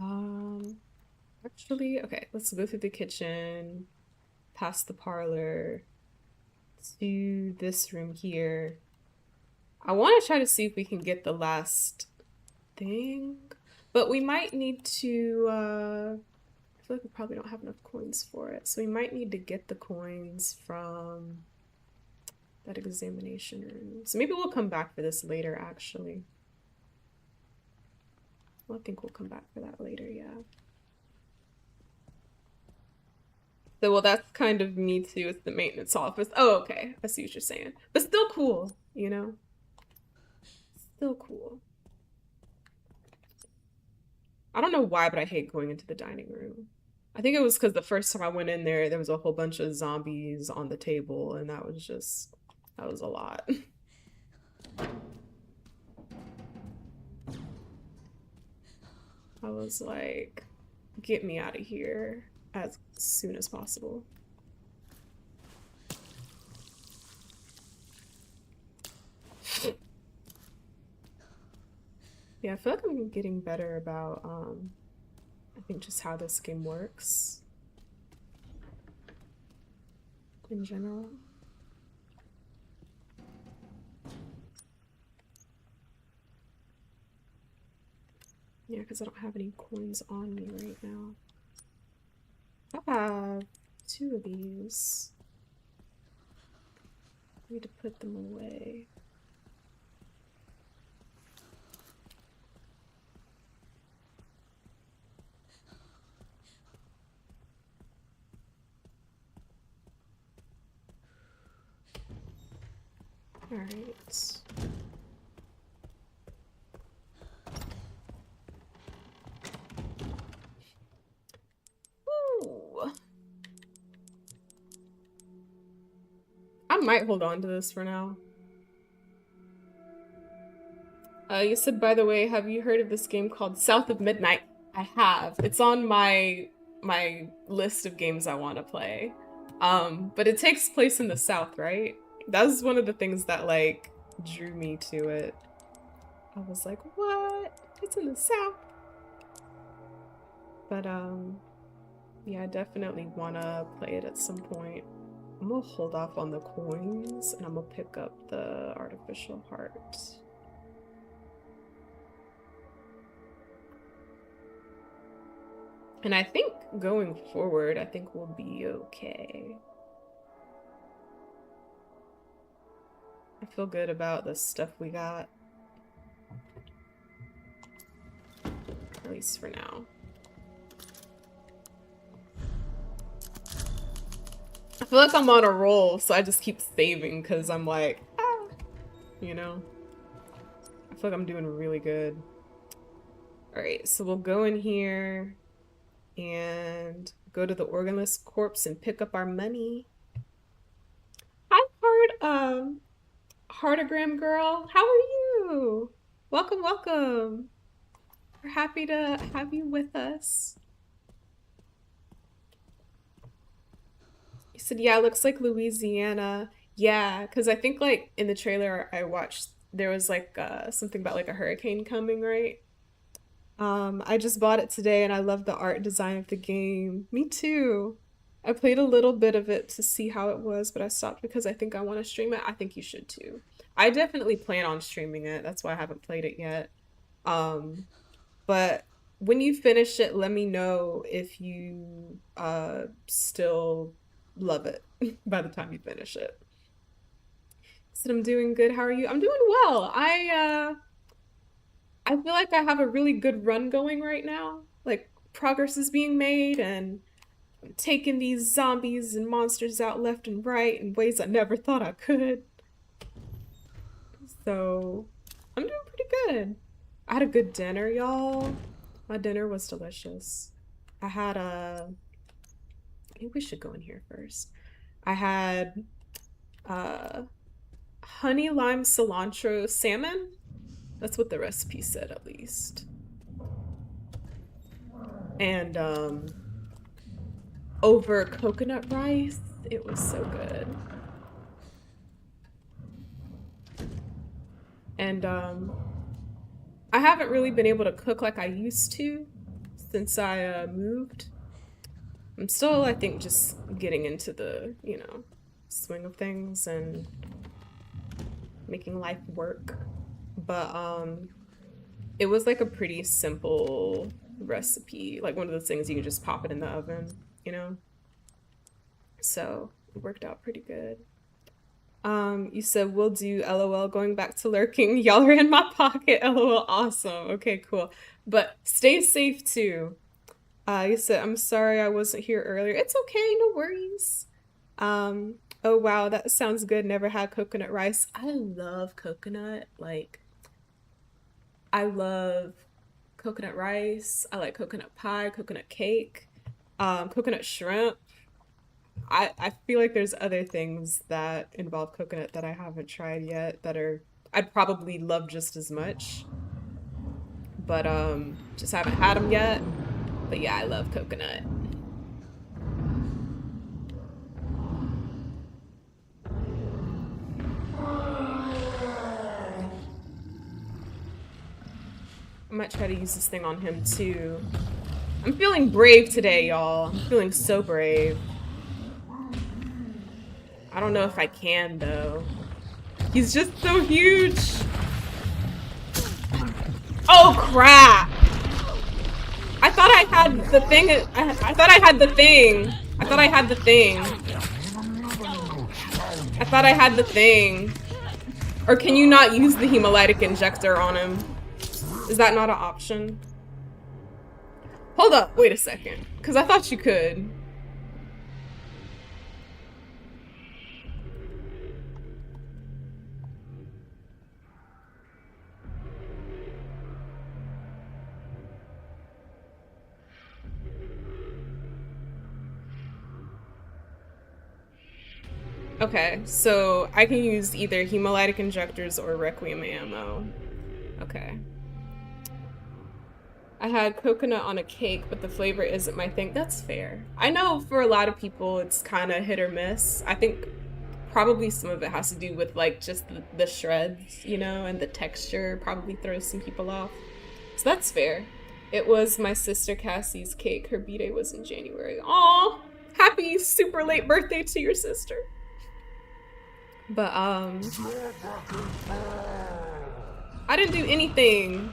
Um, Actually, okay, let's go through the kitchen, past the parlor, to this room here. I want to try to see if we can get the last thing, but we might need to, I feel like we probably don't have enough coins for it, so we might need to get the coins from that examination room. So maybe we'll come back for this later, actually. Well, I think we'll come back for that later, yeah. So, well, that's kind of me too. It's the maintenance office. Oh, okay. I see what you're saying. But still cool, you know? Still cool. I don't know why, but I hate going into the dining room. I think it was because the first time I went in there, there was a whole bunch of zombies on the table, and that was a lot. I was like, get me out of here as soon as possible. Yeah, I feel like I'm getting better about, I think just how this game works in general. Yeah, because I don't have any coins on me right now. I have 2 of these. I need to put them away. All right. Ooh. I might hold on to this for now. You said, by the way, have you heard of this game called South of Midnight? I have. It's on my list of games I want to play. But it takes place in the South, right? That was one of the things that like drew me to it. I was like, what? It's in the South. But yeah, I definitely wanna play it at some point. I'm gonna hold off on the coins and I'm gonna pick up the artificial heart. And I think going forward, I think we'll be okay. I feel good about the stuff we got. At least for now. I feel like I'm on a roll, so I just keep saving because I'm like, ah, you know? I feel like I'm doing really good. All right, so we'll go in here and go to the organless corpse and pick up our money. Hi, Heartogram girl. How are you? Welcome, welcome. We're happy to have you with us. You said, yeah, it looks like Louisiana. Yeah, because I think like in the trailer I watched, there was like something about like a hurricane coming, right? I just bought it today and I love the art design of the game. Me too. I played a little bit of it to see how it was, but I stopped because I think I want to stream it. I think you should too. I definitely plan on streaming it. That's why I haven't played it yet. Um, but when you finish it, let me know if you still love it by the time you finish it. So I'm doing good. How are you? I'm doing well. I feel like I have a really good run going right now. Like progress is being made and I'm taking these zombies and monsters out left and right in ways I never thought I could. So I'm doing pretty good. I had a good dinner, y'all. My dinner was delicious. I had a... Maybe we should go in here first. I had Honey lime cilantro salmon. That's what the recipe said, at least. And over coconut rice. It was so good. And I haven't really been able to cook like I used to since I moved. I'm still, I think, just getting into the, you know, swing of things and making life work. But it was like a pretty simple recipe, like one of those things you can just pop it in the oven, you know? So it worked out pretty good. You said we'll do LOL going back to lurking. Y'all are in my pocket. LOL, awesome. Okay, cool. But stay safe too. You said I'm sorry I wasn't here earlier. It's okay, no worries. Oh wow, that sounds good. Never had coconut rice. I love coconut. Like, I love coconut rice. I like coconut pie, coconut cake, coconut shrimp. I feel like there's other things that involve coconut that I haven't tried yet that are I'd probably love just as much. But just haven't had them yet. But yeah, I love coconut. I might try to use this thing on him too. I'm feeling brave today, y'all. I'm feeling so brave. I don't know if I can though. He's just so huge. Oh crap! I thought I had the thing. I thought I had the thing. I thought I had the thing. I thought I had the thing. Or can you not use the hemolytic injector on him? Is that not an option? Hold up, wait a second. Because I thought you could. Okay, so I can use either hemolytic injectors or Requiem ammo. Okay. I had coconut on a cake, but the flavor isn't my thing. That's fair. I know for a lot of people it's kind of hit or miss. I think probably some of it has to do with like just the shreds, you know, and the texture probably throws some people off. So that's fair. It was my sister Cassie's cake. Her b-day was in January. Aw, happy super late birthday to your sister. But I didn't do anything.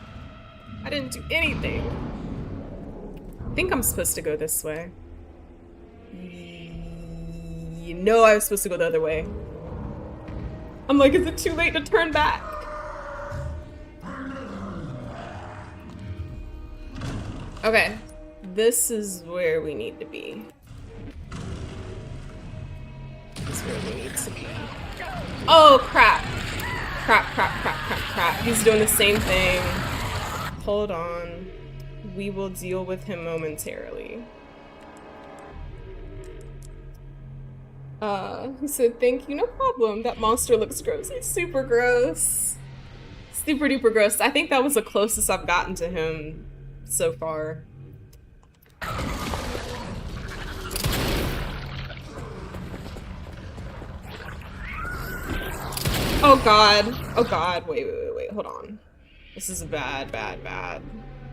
I didn't do anything. I think I'm supposed to go this way. You know I was supposed to go the other way. I'm like, is it too late to turn back? Okay, this is where we need to be. This is where we need to be. Oh, crap. Crap, crap, crap, crap, crap. He's doing the same thing. Hold on. We will deal with him momentarily. He said, thank you, no problem. That monster looks gross. He's super gross. Super duper gross. I think that was the closest I've gotten to him so far. Oh god. Oh god. Wait, hold on. This is a bad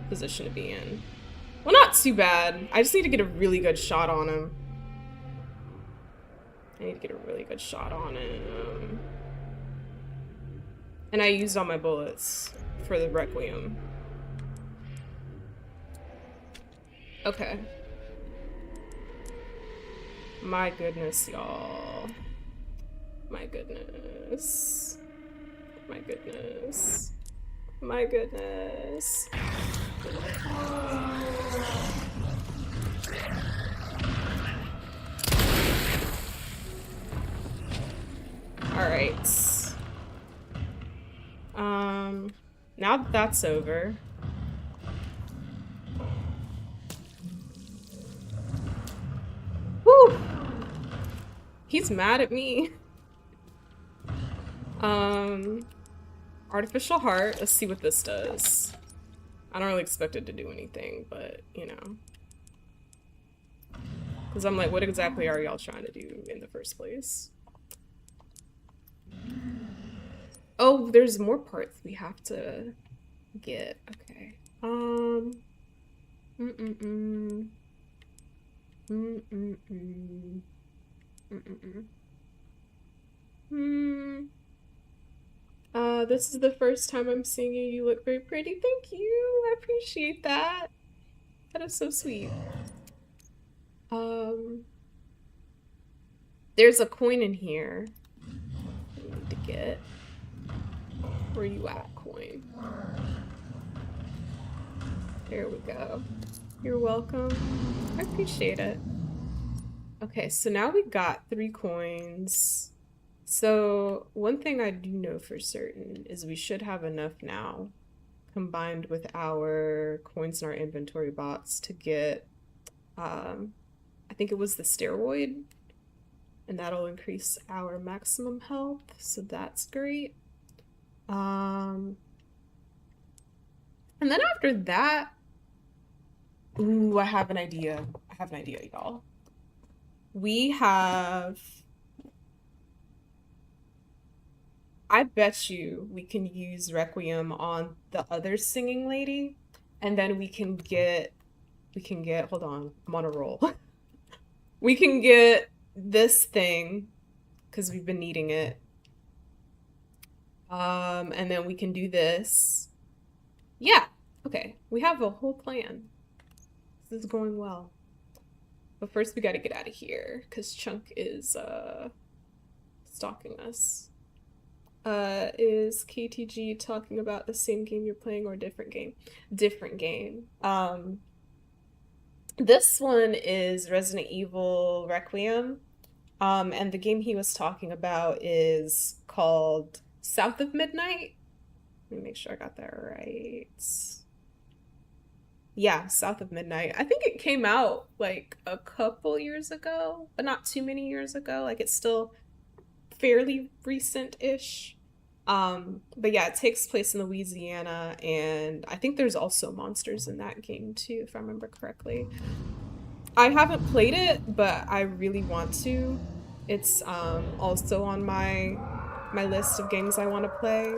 position to be in. Well, not too bad. I just need to get a really good shot on him. I need to get a really good shot on him. And I used all my bullets for the Requiem. Okay. My goodness, y'all. My goodness. My goodness. My goodness. Alright. Now that that's over. Whew! He's mad at me. Artificial heart. Let's see what this does. I don't really expect it to do anything, but, you know. Because I'm like, what exactly are y'all trying to do in the first place? Oh, there's more parts we have to get. Okay. This is the first time I'm seeing you. You look very pretty. Thank you. I appreciate that. That is so sweet. There's a coin in here I need to get. Where you at, coin? There we go. You're welcome. I appreciate it. Okay, so now we got 3 coins. So one thing I do know for certain is we should have enough now, combined with our coins in our inventory box, to get, I think it was the steroid, and that'll increase our maximum health, so that's great. And then after that, ooh, I have an idea. I have an idea, y'all. We have, I bet you we can use Requiem on the other singing lady, and then we can get, hold on, I'm on a roll. We can get this thing, because we've been needing it. And then we can do this. Yeah, okay, we have a whole plan. This is going well. But first we gotta get out of here, because Chunk is, stalking us. Is KTG talking about the same game you're playing or a different game? Different game. This one is Resident Evil Requiem. And the game he was talking about is called South of Midnight. Let me make sure I got that right. Yeah, South of Midnight. I think it came out like a couple years ago, but not too many years ago. Like it's still fairly recent-ish. But yeah, it takes place in Louisiana, and I think there's also monsters in that game too, if I remember correctly. I haven't played it, but I really want to. It's also on my list of games I want to play.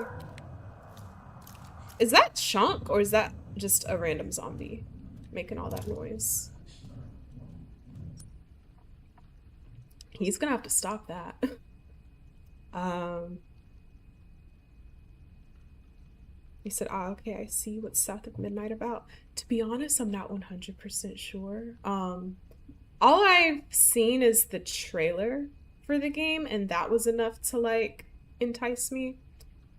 Is that Chunk, or is that just a random zombie making all that noise? He's gonna have to stop that. He said, ah, okay, I see what's South of Midnight about. To be honest, I'm not 100% sure. All I've seen is the trailer for the game, and that was enough to, like, entice me.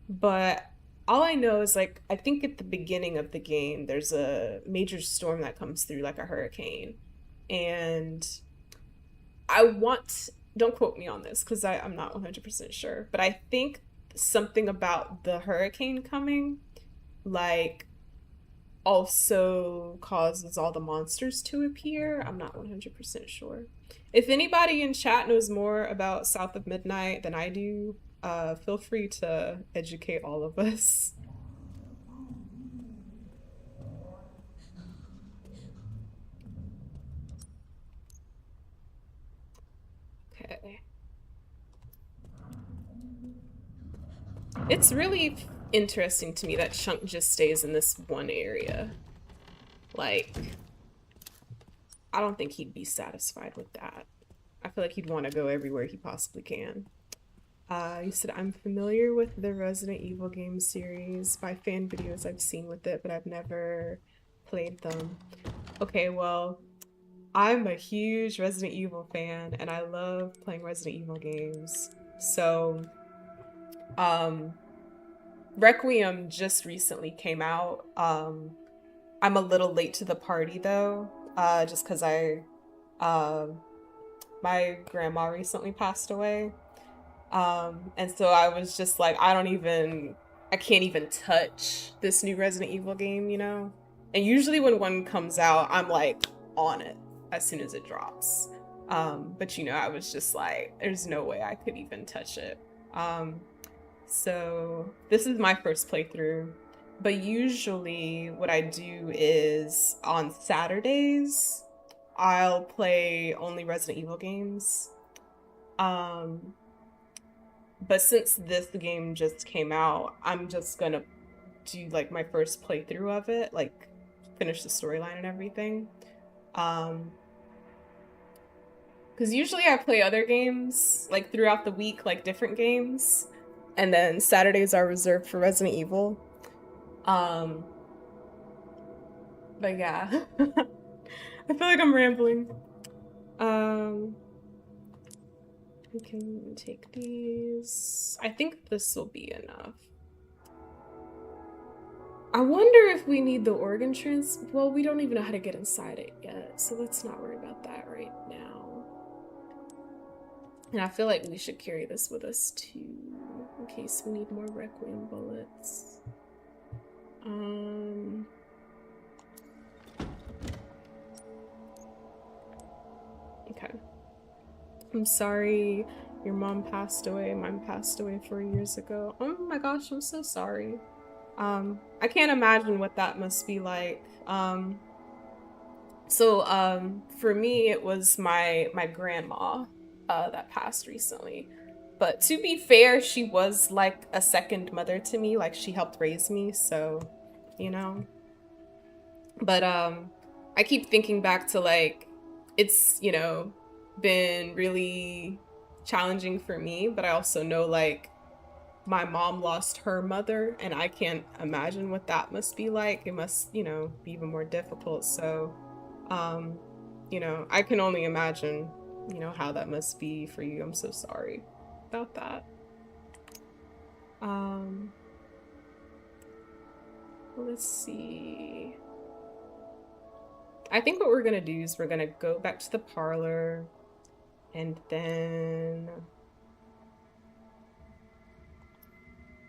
But all I know is, like, I think at the beginning of the game, there's a major storm that comes through, like a hurricane. And I want, don't quote me on this, because I'm not 100% sure, but I think something about the hurricane coming, like, also causes all the monsters to appear. I'm not 100% sure. If anybody in chat knows more about South of Midnight than I do, feel free to educate all of us. Okay. It's really interesting to me that Chunk just stays in this one area. Like, I don't think he'd be satisfied with that. I feel like he'd want to go everywhere he possibly can. You said, I'm familiar with the Resident Evil game series by fan videos I've seen with it, but I've never played them. Okay, well, I'm a huge Resident Evil fan, and I love playing Resident Evil games. So, Requiem just recently came out. I'm a little late to the party though, just because my grandma recently passed away. And so I was just like, I can't even touch this new Resident Evil game, you know? And usually when one comes out, I'm like on it as soon as it drops. But you know, I was just like, there's no way I could even touch it. So this is my first playthrough. But usually what I do is on Saturdays, I'll play only Resident Evil games. But since this game just came out, I'm just gonna do like my first playthrough of it, like finish the storyline and everything. Because usually I play other games like throughout the week, like different games, and then Saturdays are reserved for Resident Evil. But yeah, I feel like I'm rambling. We can take these. I think this will be enough. I wonder if we need the organ well, we don't even know how to get inside it yet, so let's not worry about that right now. And I feel like we should carry this with us too, in case we need more Requiem bullets. Okay. I'm sorry your mom passed away. Mine passed away 4 years ago. Oh my gosh, I'm so sorry. I can't imagine what that must be like. For me, it was my grandma that passed recently. But to be fair, she was like a second mother to me. Like, she helped raise me, so, you know. But I keep thinking back to, like, it's, you know, been really challenging for me, but I also know, like, my mom lost her mother, and I can't imagine what that must be like. It must, you know, be even more difficult. So, you know, I can only imagine, you know, how that must be for you. I'm so sorry about that. Let's see. I think what we're gonna do is we're gonna go back to the parlor, and then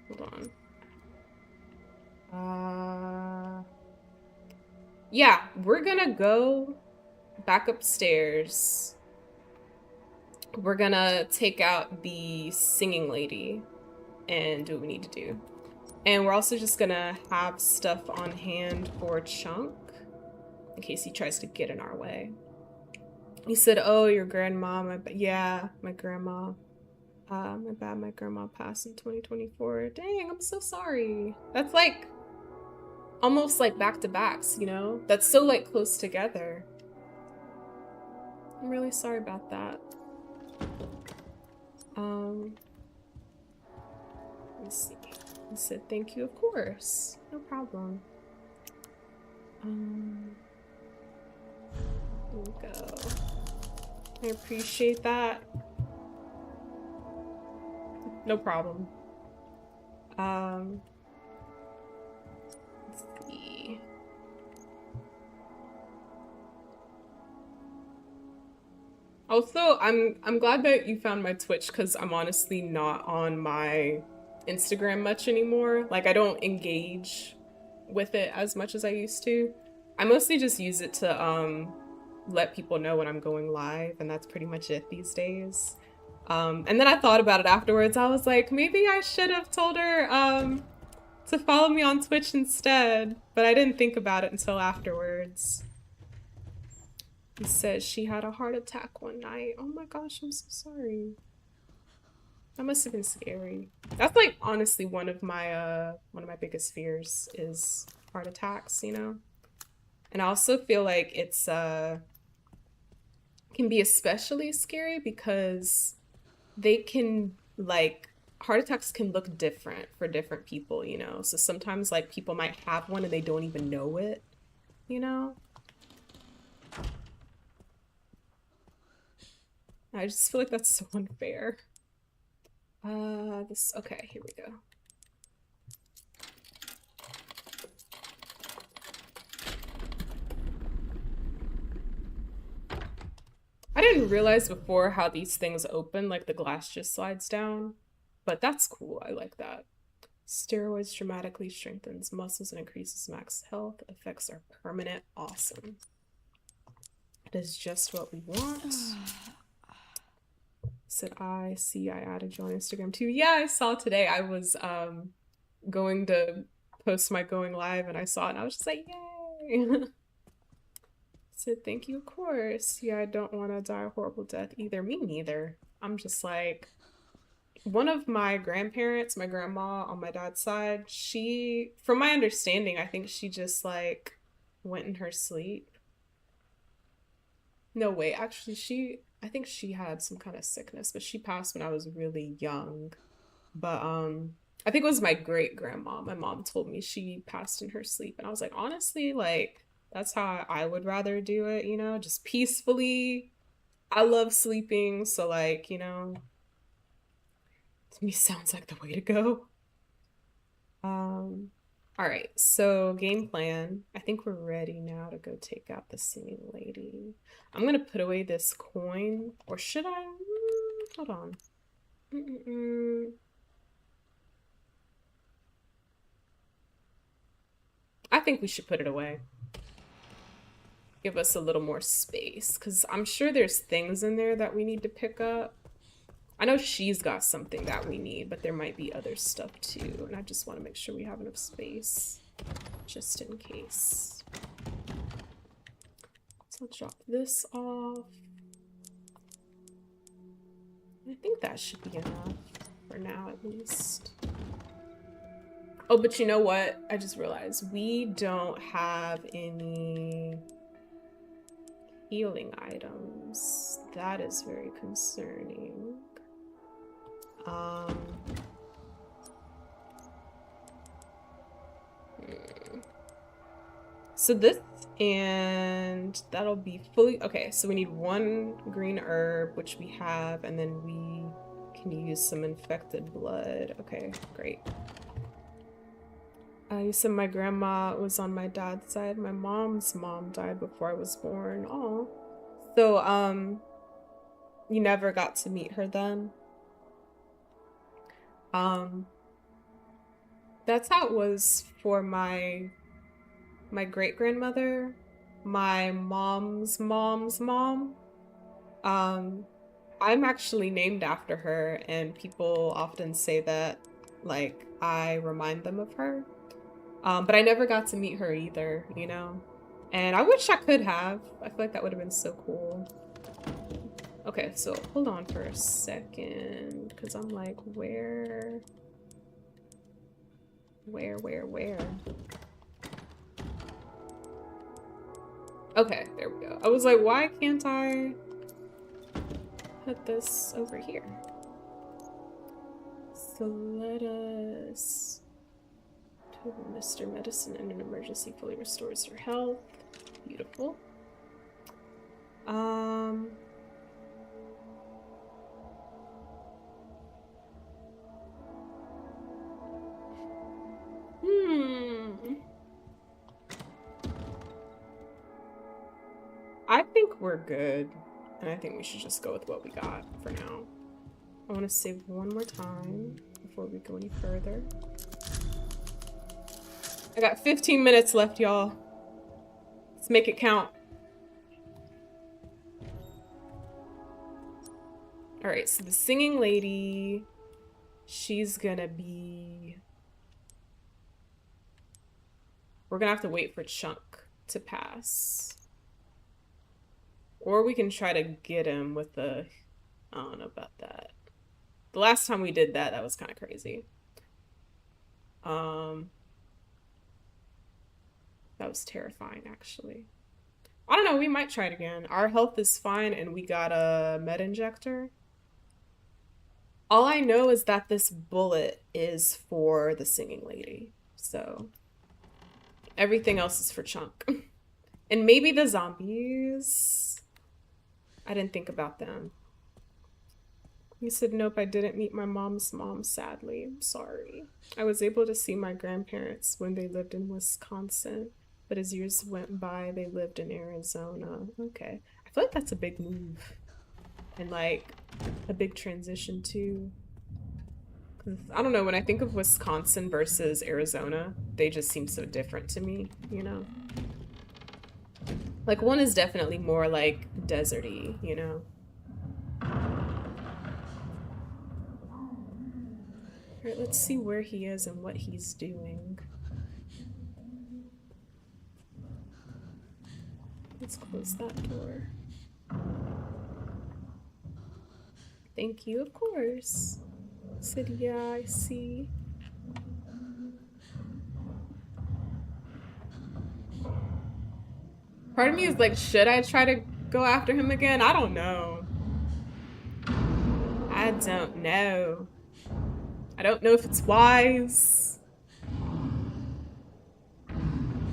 hold on. Yeah, we're gonna go back upstairs. We're gonna take out the singing lady and do what we need to do. And we're also just gonna have stuff on hand for Chunk in case he tries to get in our way. He said, oh, your grandma, yeah, my grandma. My bad, my grandma passed in 2024. Dang, I'm so sorry. That's like almost like back-to-backs, you know? That's so like close together. I'm really sorry about that. Let's see. He said thank you, of course. No problem. There we go. I appreciate that. No problem. Let's see. Also, I'm glad that you found my Twitch, because I'm honestly not on my Instagram much anymore. Like, I don't engage with it as much as I used to. I mostly just use it to let people know when I'm going live, and that's pretty much it these days. And then I thought about it afterwards. I was like, maybe I should have told her to follow me on Twitch instead, but I didn't think about it until afterwards. He says she had a heart attack one night. Oh my gosh, I'm so sorry. That must have been scary. That's like honestly one of my biggest fears is heart attacks, you know? And I also feel like it's can be especially scary because they can, like, heart attacks can look different for different people, you know? So sometimes like people might have one and they don't even know it, you know? I just feel like that's so unfair. Okay, here we go. I didn't realize before how these things open, like the glass just slides down, but that's cool. I like that. Steroids dramatically strengthens muscles and increases max health. Effects are permanent. Awesome. It is just what we want. Said I see I added you on Instagram too. Yeah, I saw today. I was going to post my going live and I saw it and I was just like, yay. Said thank you, of course. Yeah, I don't want to die a horrible death either. Me neither. I'm just like, one of my grandparents, my grandma on my dad's side, she, from my understanding, I think she just like went in her sleep. No, wait, actually, I think she had some kind of sickness, but she passed when I was really young. But I think it was my great grandma. My mom told me she passed in her sleep, and I was like, honestly, like that's how I would rather do it, you know, just peacefully. I love sleeping, so like, you know, to me sounds like the way to go. All right, so game plan. I think we're ready now to go take out the singing lady. I'm gonna put away this coin, or should I? Hold on. I think we should put it away. Give us a little more space, because I'm sure there's things in there that we need to pick up. I know she's got something that we need, but there might be other stuff too, and I just want to make sure we have enough space, just in case. So let's drop this off. I think that should be enough, for now at least. Oh, but you know what? I just realized we don't have any healing items. That is very concerning. So this, and that'll be fully, okay, so we need 1 green herb, which we have, and then we can use some infected blood. Okay, great. You said my grandma was on my dad's side. My mom's mom died before I was born. Oh, so you never got to meet her then? That's how it was for my great-grandmother, my mom's mom. I'm actually named after her, and people often say that, like, I remind them of her. But I never got to meet her either, you know? And I wish I could have. I feel like that would have been so cool. Okay, so hold on for a second, because I'm like, where? Okay, there we go. I was like, why can't I put this over here? So let us... Mr. Medicine in an emergency fully restores your health. Beautiful. I think we're good. And I think we should just go with what we got for now. I want to save one more time before we go any further. I got 15 minutes left, y'all. Let's make it count. All right, so the singing lady, she's gonna be... We're gonna have to wait for Chunk to pass. Or we can try to get him with the... I don't know about that. The last time we did that, that was kind of crazy. That was terrifying, actually. I don't know, we might try it again. Our health is fine and we got a med injector. All I know is that this bullet is for the singing lady. So everything else is for Chunk. And maybe the zombies. I didn't think about them. He said, nope, I didn't meet my mom's mom, sadly. I'm sorry. I was able to see my grandparents when they lived in Wisconsin, but as years went by, they lived in Arizona. Okay. I feel like that's a big move. And like, a big transition too. 'Cause, I don't know, when I think of Wisconsin versus Arizona, they just seem so different to me, you know? Like, one is definitely more like deserty, you know? Alright, let's see where he is and what he's doing. Let's close that door. Thank you, of course. Said, yeah, I see. Part of me is like, should I try to go after him again? I don't know. I don't know. I don't know if it's wise.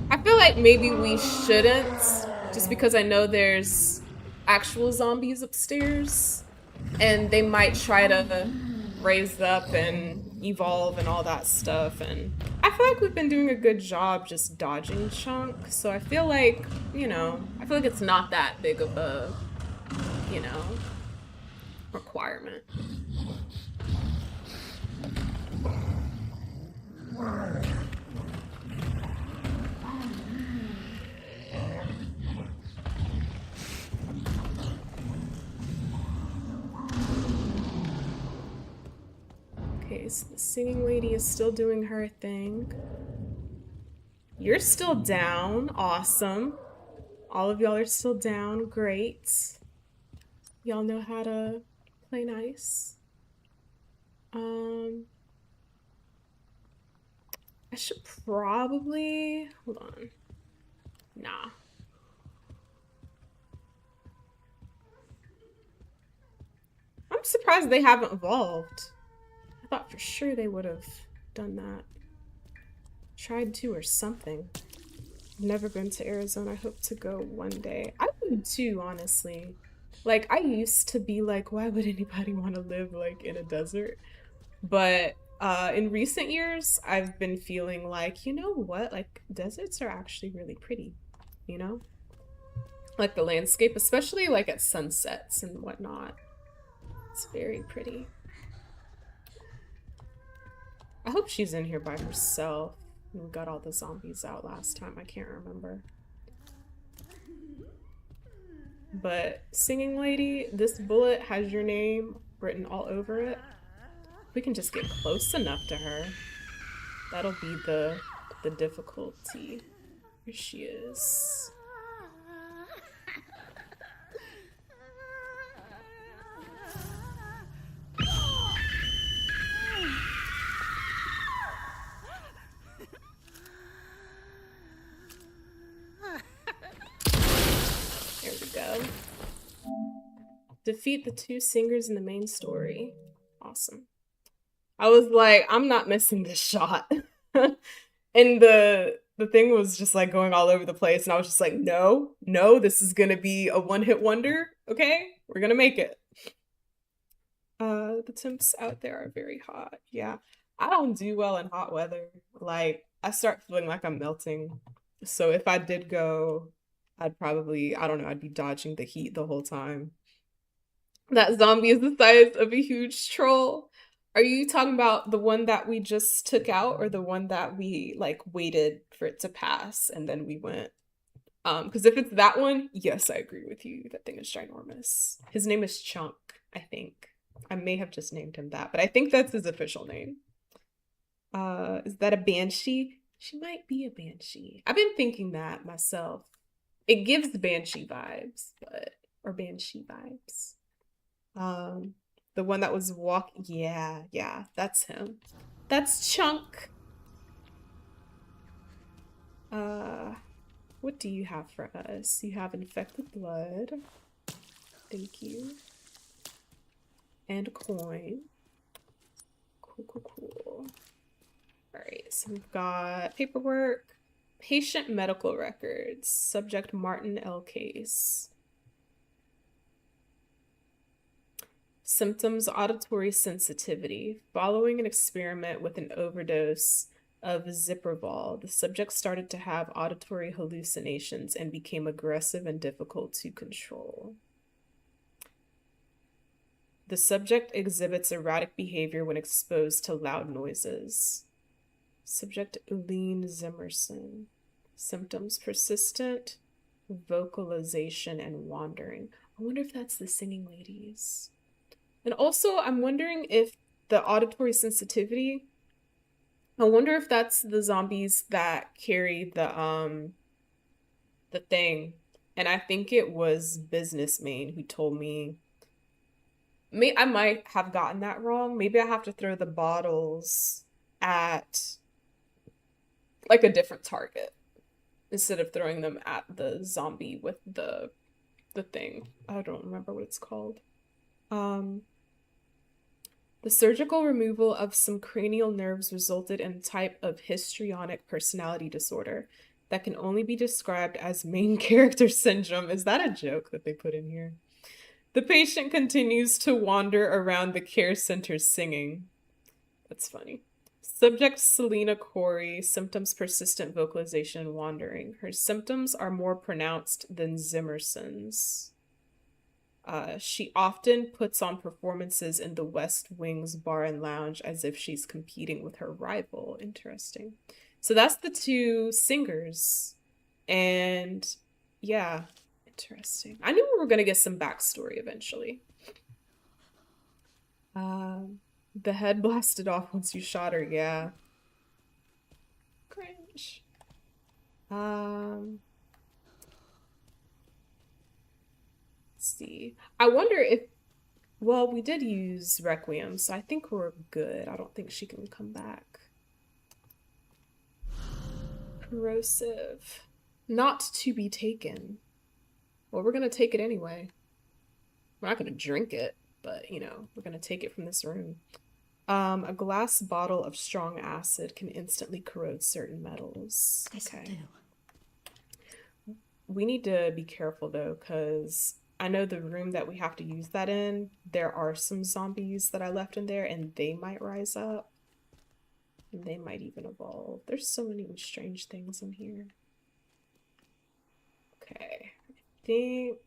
I feel like maybe we shouldn't, just because I know there's actual zombies upstairs, and they might try to raise up and evolve and all that stuff, and I feel like we've been doing a good job just dodging Chunk, so I feel like, you know, I feel like it's not that big of a, you know, requirement. Okay, so the singing lady is still doing her thing. You're still down. Awesome. All of y'all are still down. Great. Y'all know how to play nice. I should probably... Hold on. Nah. I'm surprised they haven't evolved. I thought for sure they would have done that. Tried to or something. I've never been to Arizona. I hope to go one day. I would too, honestly. Like, I used to be like, why would anybody want to live, like, in a desert? But in recent years, I've been feeling like, you know what? Like, deserts are actually really pretty, you know? Like, the landscape, especially, like, at sunsets and whatnot. It's very pretty. I hope she's in here by herself. We got all the zombies out last time. I can't remember. But singing lady, this bullet has your name written all over it. We can just get close enough to her. That'll be the difficulty. Here she is. There we go. Defeat the two singers in the main story. Awesome. I was like, I'm not missing this shot. And the thing was just like going all over the place, and I was just like, no, this is gonna be a one-hit wonder, okay? We're gonna make it. The temps out there are very hot. Yeah. I don't do well in hot weather. Like, I start feeling like I'm melting. So if I did go, I'd probably, I don't know, I'd be dodging the heat the whole time. That zombie is the size of a huge troll. Are you talking about the one that we just took out, or the one that we like waited for it to pass and then we went? Because if it's that one, yes, I agree with you. That thing is ginormous. His name is Chunk, I think. I may have just named him that, but I think that's his official name. Is that a banshee? She might be a banshee. I've been thinking that myself. It gives banshee vibes, or banshee vibes. The one that was walking. Yeah, that's him. That's Chunk. What do you have for us? You have infected blood. Thank you. And a coin. Cool. Alright, so we've got paperwork. Patient medical records. Subject Martin L. Case. Symptoms: auditory sensitivity. Following an experiment with an overdose of Ziproval, the subject started to have auditory hallucinations and became aggressive and difficult to control. The subject exhibits erratic behavior when exposed to loud noises. Subject Eileen Zimmerson. Symptoms: persistent vocalization and wandering. I wonder if that's the singing ladies. And also, I'm wondering if the auditory sensitivity. I wonder if that's the zombies that carry the thing. And I think it was Businessman who told me. I might have gotten that wrong. Maybe I have to throw the bottles at like a different target instead of throwing them at the zombie with the thing. I don't remember what it's called. The surgical removal of some cranial nerves resulted in a type of histrionic personality disorder that can only be described as main character syndrome. Is that a joke that they put in here? The patient continues to wander around the care center singing. That's funny. Subject Selena Corey, symptoms persistent vocalization and wandering. Her symptoms are more pronounced than Zimmerson's. She often puts on performances in the West Wing's bar and lounge as if she's competing with her rival. Interesting. So that's the two singers. And yeah, interesting. I knew we were going to get some backstory eventually. The head blasted off once you shot her, yeah. Cringe. Let's see. I wonder if, well, we did use Requiem, so I think we're good. I don't think she can come back. Corrosive. Not to be taken. Well, we're gonna take it anyway. We're not gonna drink it, but, you know, we're gonna take it from this room. A glass bottle of strong acid can instantly corrode certain metals. Okay. We need to be careful, though, because I know the room that we have to use that in, there are some zombies that I left in there, and they might rise up. And they might even evolve. There's so many strange things in here. Okay. I think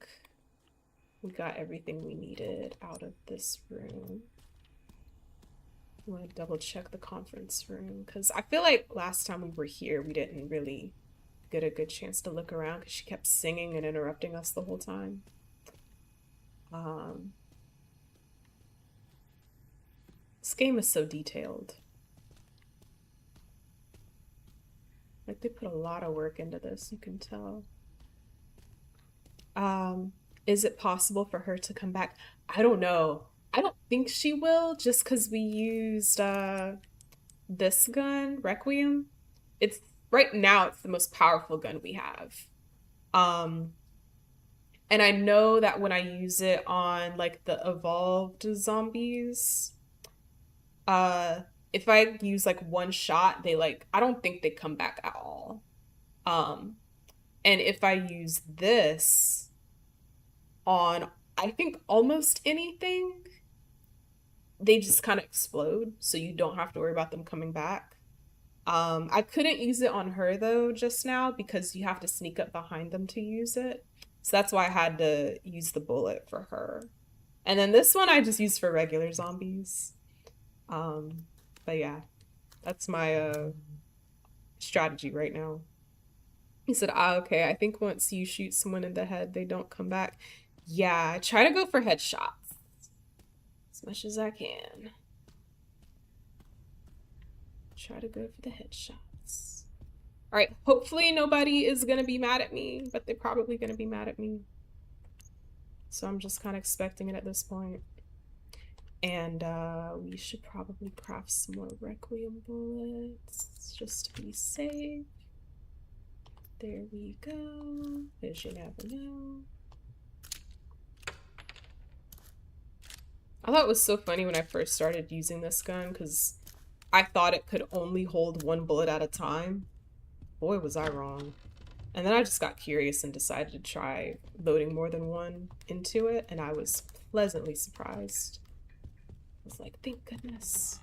we got everything we needed out of this room. I want to double check the conference room, because I feel like last time we were here, we didn't really get a good chance to look around because she kept singing and interrupting us the whole time. This game is so detailed. Like, they put a lot of work into this, you can tell. Is it possible for her to come back? I don't know. I don't think she will, just because we used this gun, Requiem. It's right now it's the most powerful gun we have. And I know that when I use it on like the evolved zombies, if I use like one shot, they like, I don't think they come back at all. And if I use this on, I think almost anything, they just kind of explode, so you don't have to worry about them coming back. I couldn't use it on her though just now because you have to sneak up behind them to use it. So that's why I had to use the bullet for her. And then this one I just used for regular zombies. But yeah, that's my strategy right now. He said, okay, I think once you shoot someone in the head, they don't come back. Yeah, I try to go for headshots as much as I can. Try to go for the headshots. All right, hopefully nobody is gonna be mad at me, but they're probably gonna be mad at me. So I'm just kind of expecting it at this point. And we should probably craft some more Requiem bullets just to be safe. There we go. Because you never know. I thought it was so funny when I first started using this gun because I thought it could only hold one bullet at a time. Boy, was I wrong. And then I just got curious and decided to try loading more than one into it, and I was pleasantly surprised. I was like, thank goodness.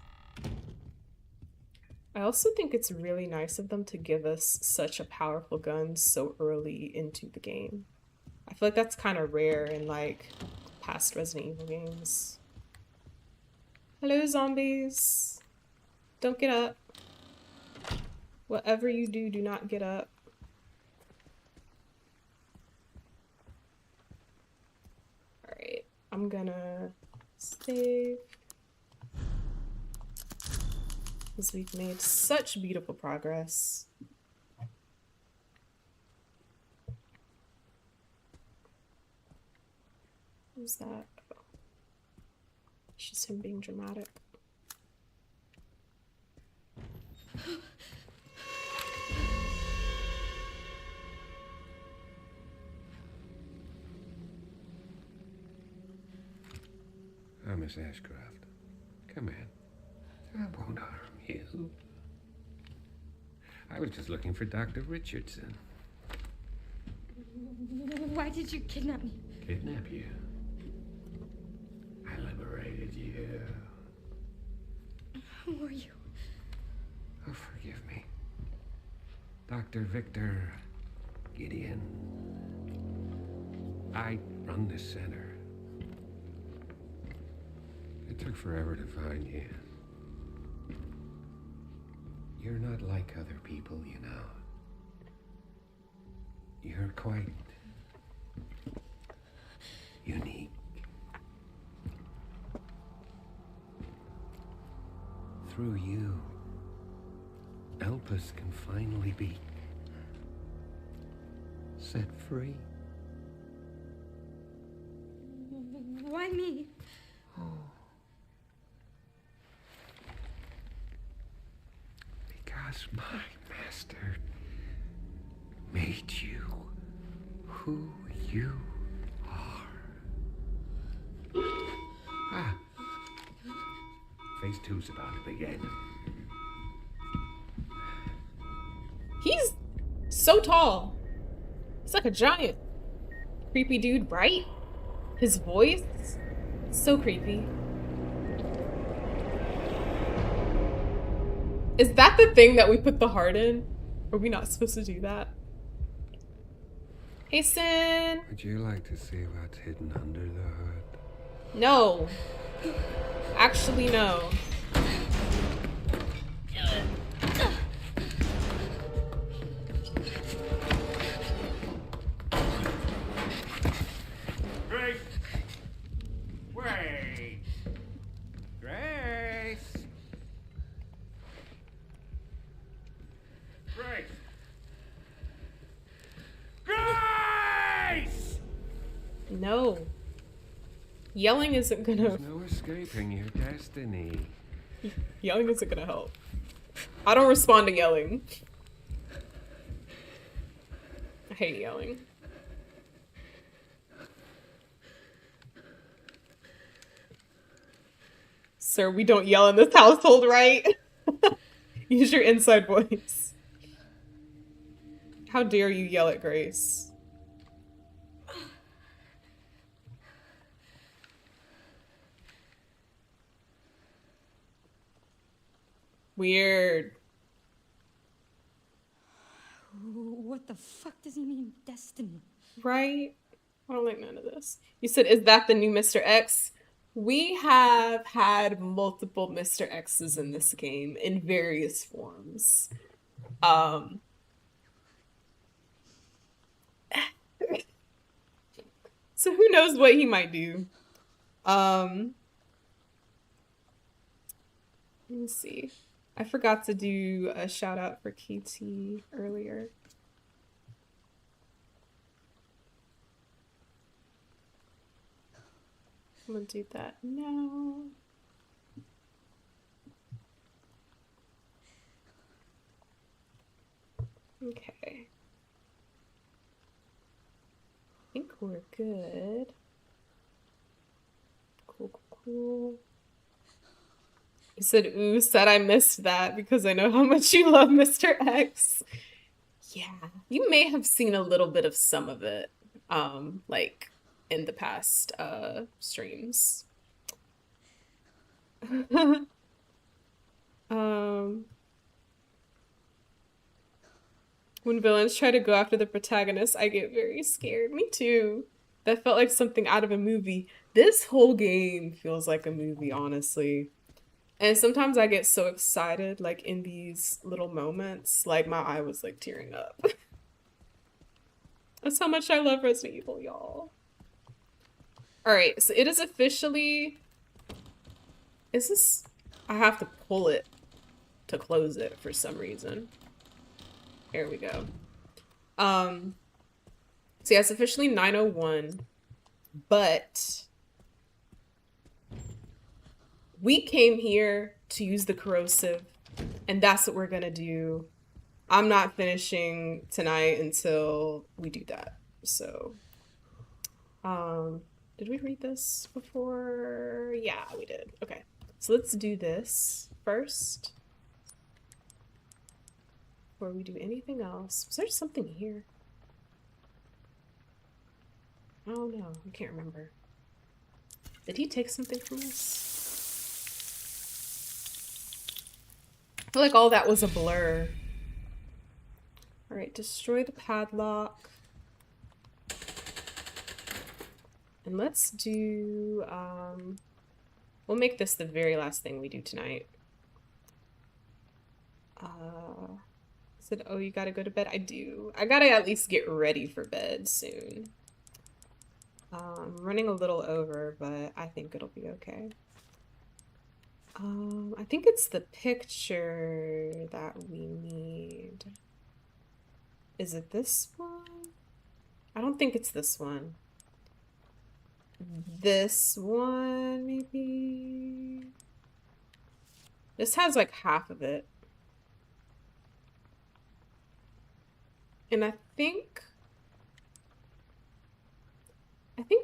I also think it's really nice of them to give us such a powerful gun so early into the game. I feel like that's kind of rare in like past Resident Evil games. Hello, zombies. Don't get up. Whatever you do, do not get up. Alright, I'm gonna save. Because we've made such beautiful progress. Who's that? Oh. It's just him being dramatic. Miss Ashcroft, come in. I won't harm you. I was just looking for Dr. Richardson. Why did you kidnap me? Kidnap you? I liberated you. Who are you? Oh, forgive me. Dr. Victor Gideon. I run this center. It took forever to find you. You're not like other people, you know. You're quite unique. Through you, Elpis can finally be set free. Why me? Oh. Because my master made you who you are. Ah. Phase 2's about to begin. He's so tall. He's like a giant. Creepy dude, right? His voice, so creepy. Is that the thing that we put the heart in? Are we not supposed to do that? Hey, Sin. Would you like to see what's hidden under the hood? No. Actually, no. Grace! Wait! Grace! Grace! Grace! No. Yelling isn't gonna... There's no escaping your destiny. Yelling isn't gonna help. I don't respond to yelling. I hate yelling. Sir, we don't yell in this household, right? Use your inside voice. How dare you yell at Grace? Weird. What the fuck does he mean, destiny? Right? I don't like none of this. You said, is that the new Mr. X? We have had multiple Mr. X's in this game in various forms. So who knows what he might do. Let me see. I forgot to do a shout out for KT earlier. I'm gonna do that now. Okay. I think we're good. Cool, cool, cool. You said, ooh, said I missed that because I know how much you love Mr. X. Yeah, you may have seen a little bit of some of it, like in the past streams. When villains try to go after the protagonist, I get very scared. Me too. That felt like something out of a movie. This whole game feels like a movie, honestly. And sometimes I get so excited, like in these little moments, like my eye was like tearing up. That's how much I love Resident Evil, y'all. Alright, so it is officially... Is this... I have to pull it. to close it for some reason. Here we go. So yeah, it's officially 9:01, but we came here to use the corrosive, and that's what we're gonna do. I'm not finishing tonight until we do that. So, did we read this before? Yeah, we did. Okay, so let's do this first before we do anything else. Was there something here? Oh no, I can't remember. Did he take something from us? I feel like all that was a blur. All right, destroy the padlock. And let's do, we'll make this the very last thing we do tonight. Said, oh, you gotta go to bed? I do. I gotta at least get ready for bed soon. I'm running a little over, but I think it'll be okay. I think it's the picture that we need. Is it this one? I don't think it's this one. This one, maybe? This has like half of it. And I think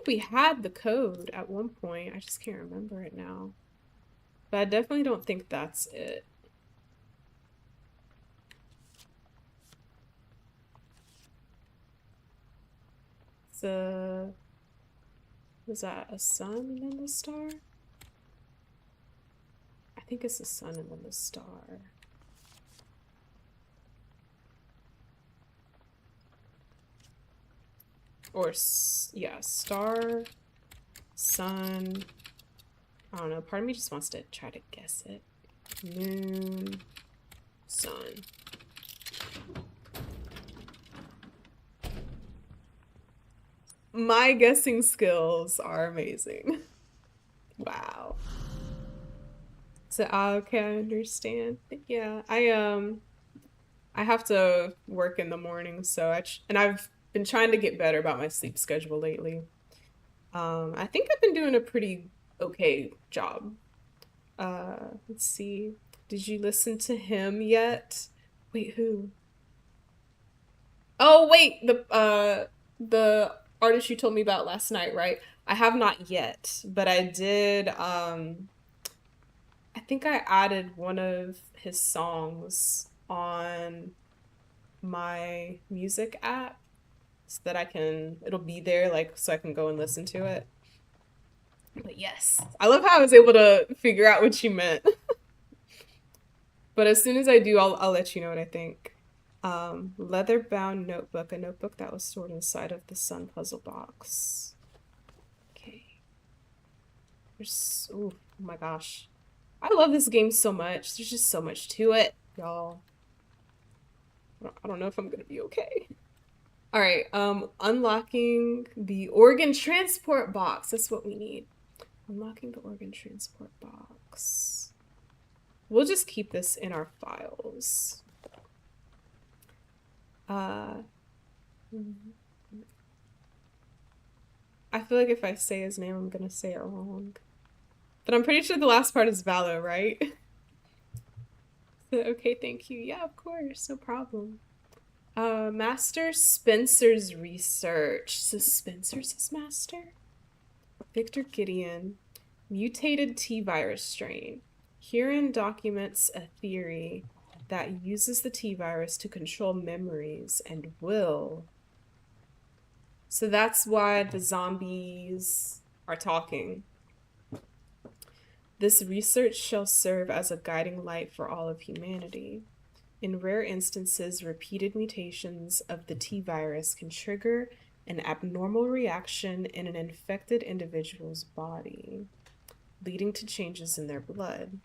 we had the code at one point. I just can't remember it now. But I definitely don't think that's it. So, was that a sun and then the star? I think it's the sun and then the star. Or, yeah, star, sun. I don't know. Part of me just wants to try to guess it. Moon, sun. My guessing skills are amazing. Wow. So, okay, I understand. Yeah, I have to work in the morning, so and I've been trying to get better about my sleep schedule lately. I think I've been doing a pretty okay job. Let's see. Did you listen to him yet? Wait, who? Oh, wait, the artist you told me about last night, right? I have not yet, but I did, I think I added one of his songs on my music app so that it'll be there, like, so I can go and listen to it. But yes, I love how I was able to figure out what you meant. But as soon as I do, I'll let you know what I think. Leather-bound notebook, a notebook that was stored inside of the sun puzzle box. Okay. Oh my gosh. I love this game so much. There's just so much to it, y'all. I don't know if I'm gonna be okay. All right, unlocking the organ transport box. That's what we need. Unlocking the organ transport box. We'll just keep this in our files. I feel like if I say his name, I'm gonna say it wrong. But I'm pretty sure the last part is Valo, right? Okay, thank you. Yeah, of course, no problem. Master Spencer's research. So Spencer's his master? Victor Gideon. Mutated T-virus strain. Herein documents a theory that uses the T-virus to control memories and will. So that's why the zombies are talking. This research shall serve as a guiding light for all of humanity. In rare instances, repeated mutations of the T-virus can trigger an abnormal reaction in an infected individual's body, leading to changes in their blood.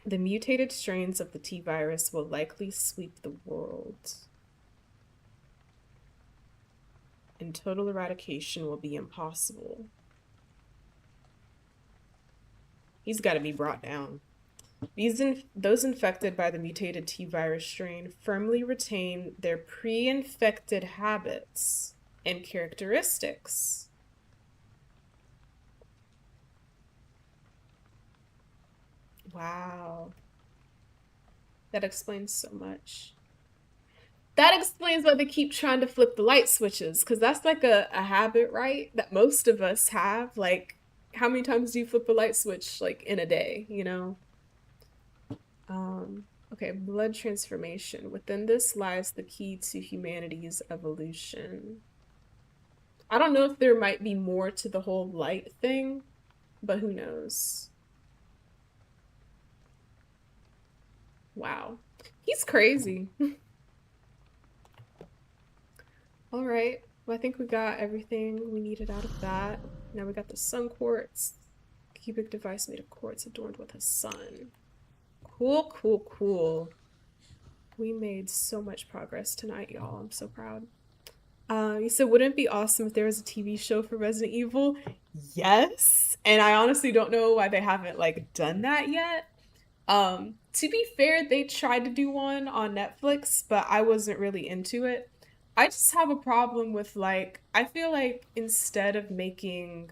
The mutated strains of the T-virus will likely sweep the world, and total eradication will be impossible. He's got to be brought down. Those infected by the mutated T virus strain firmly retain their pre-infected habits and characteristics. Wow. That explains so much. That explains why they keep trying to flip the light switches, because that's like a habit, right? That most of us have. Like, how many times do you flip a light switch, like, in a day, you know? Okay, blood transformation. Within this lies the key to humanity's evolution. I don't know if there might be more to the whole light thing, but who knows? Wow. He's crazy. All right. Well, I think we got everything we needed out of that. Now we got the sun quartz. Cubic device made of quartz adorned with a sun. Cool, cool, cool. We made so much progress tonight, y'all. I'm so proud. You said, wouldn't it be awesome if there was a TV show for Resident Evil? Yes. And I honestly don't know why they haven't like done that yet. To be fair, they tried to do one on Netflix, but I wasn't really into it. I just have a problem with like, I feel like instead of making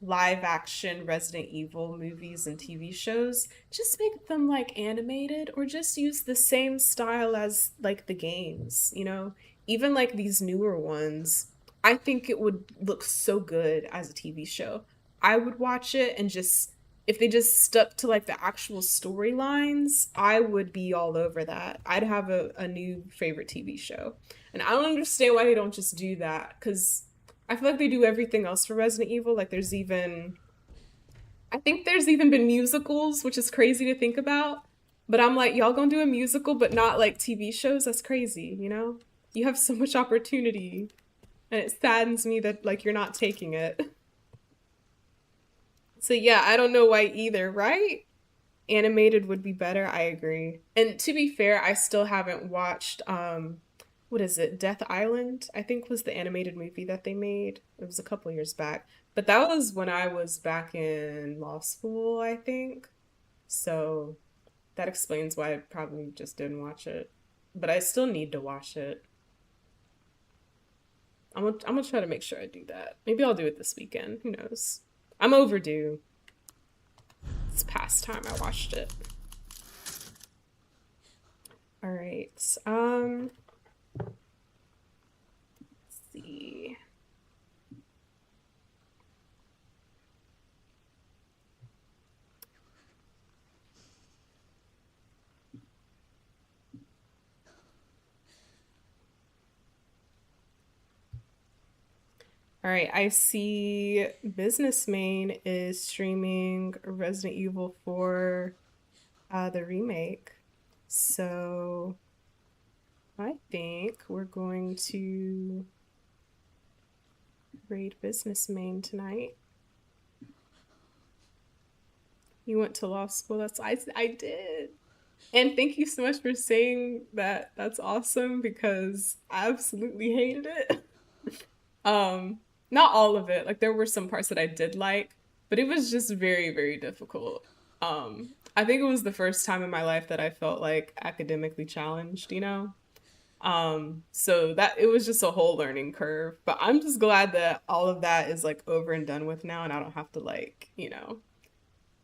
live action Resident Evil movies and TV shows, just make them like animated or just use the same style as like the games, you know? Even like these newer ones, I think it would look so good as a TV show. I would watch it and just if they just stuck to like the actual storylines, I would be all over that. I'd have a new favorite TV show. And I don't understand why they don't just do that because I feel like they do everything else for Resident Evil. Like I think there's even been musicals, which is crazy to think about. But I'm like, y'all gonna do a musical, but not like TV shows? That's crazy, you know? You have so much opportunity, and it saddens me that like you're not taking it. So yeah, I don't know why either, right? Animated would be better, I agree. And to be fair, I still haven't watched what is it? Death Island, I think was the animated movie that they made. It was a couple years back. But that was when I was back in law school, I think. So that explains why I probably just didn't watch it. But I still need to watch it. I'm gonna try to make sure I do that. Maybe I'll do it this weekend. Who knows? I'm overdue. It's past time I watched it. All right. Let's see. All right, I see Business Main is streaming Resident Evil 4 the remake. So I think we're going to raid Business Main tonight. You went to law school. I did. And thank you so much for saying that. That's awesome because I absolutely hated it. Not all of it. Like there were some parts that I did like, but it was just very, very difficult. I think it was the first time in my life that I felt like academically challenged, you know? So that it was just a whole learning curve. But I'm just glad that all of that is like over and done with now and I don't have to like, you know,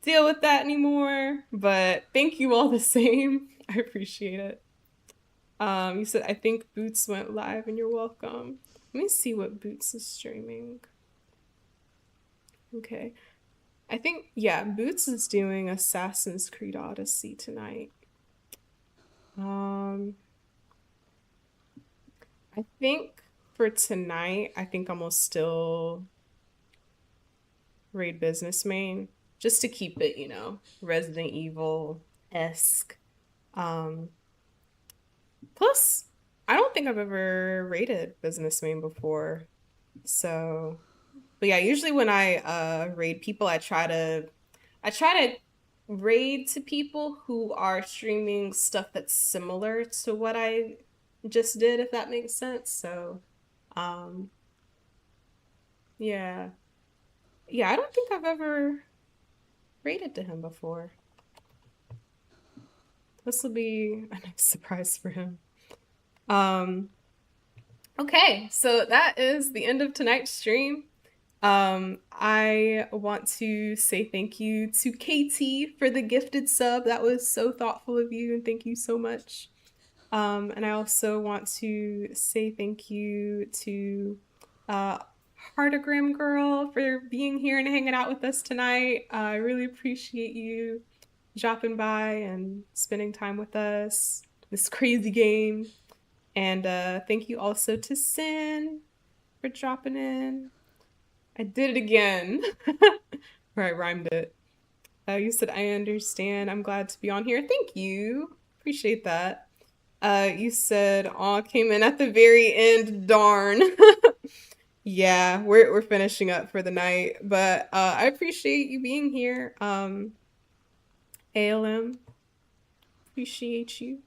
deal with that anymore. But thank you all the same. I appreciate it. You said I think Boots went live and you're welcome. Let me see what Boots is streaming. Okay. I think, yeah, Boots is doing Assassin's Creed Odyssey tonight. I think for tonight, I think I'm gonna still raid Business Main just to keep it, you know, Resident Evil-esque. Plus, I don't think I've ever raided Business Main before. So, but yeah, usually when I raid people, I try to raid to people who are streaming stuff that's similar to what I just did, if that makes sense. So, um, yeah. Yeah, I don't think I've ever raided to him before. This will be a nice surprise for him. Okay, so that is the end of tonight's stream. I want to say thank you to KT for the gifted sub. That was so thoughtful of you, and thank you so much. And I also want to say thank you to Heartagram Girl for being here and hanging out with us tonight. I really appreciate you dropping by and spending time with us. This crazy game. And thank you also to Sin for dropping in. I did it again. Or I rhymed it. You said, I understand. I'm glad to be on here. Thank you. Appreciate that. You said, aw, came in at the very end. Darn. Yeah, we're finishing up for the night. But I appreciate you being here. ALM, appreciate you.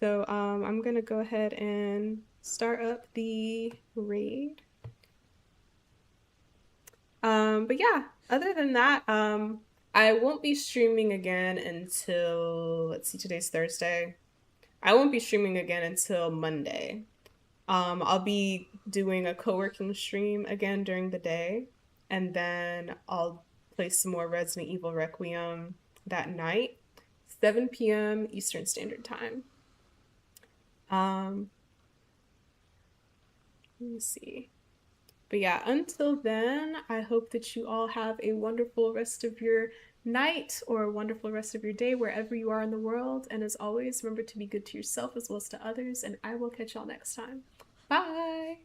So I'm gonna go ahead and start up the raid. But yeah, other than that, I won't be streaming again until, let's see, today's Thursday. I won't be streaming again until Monday. I'll be doing a co-working stream again during the day, and then I'll play some more Resident Evil Requiem that night, 7 p.m. Eastern Standard Time. Let me see. But yeah, until then, I hope that you all have a wonderful rest of your night or a wonderful rest of your day wherever you are in the world. And as always, remember to be good to yourself as well as to others. And I will catch y'all next time. Bye!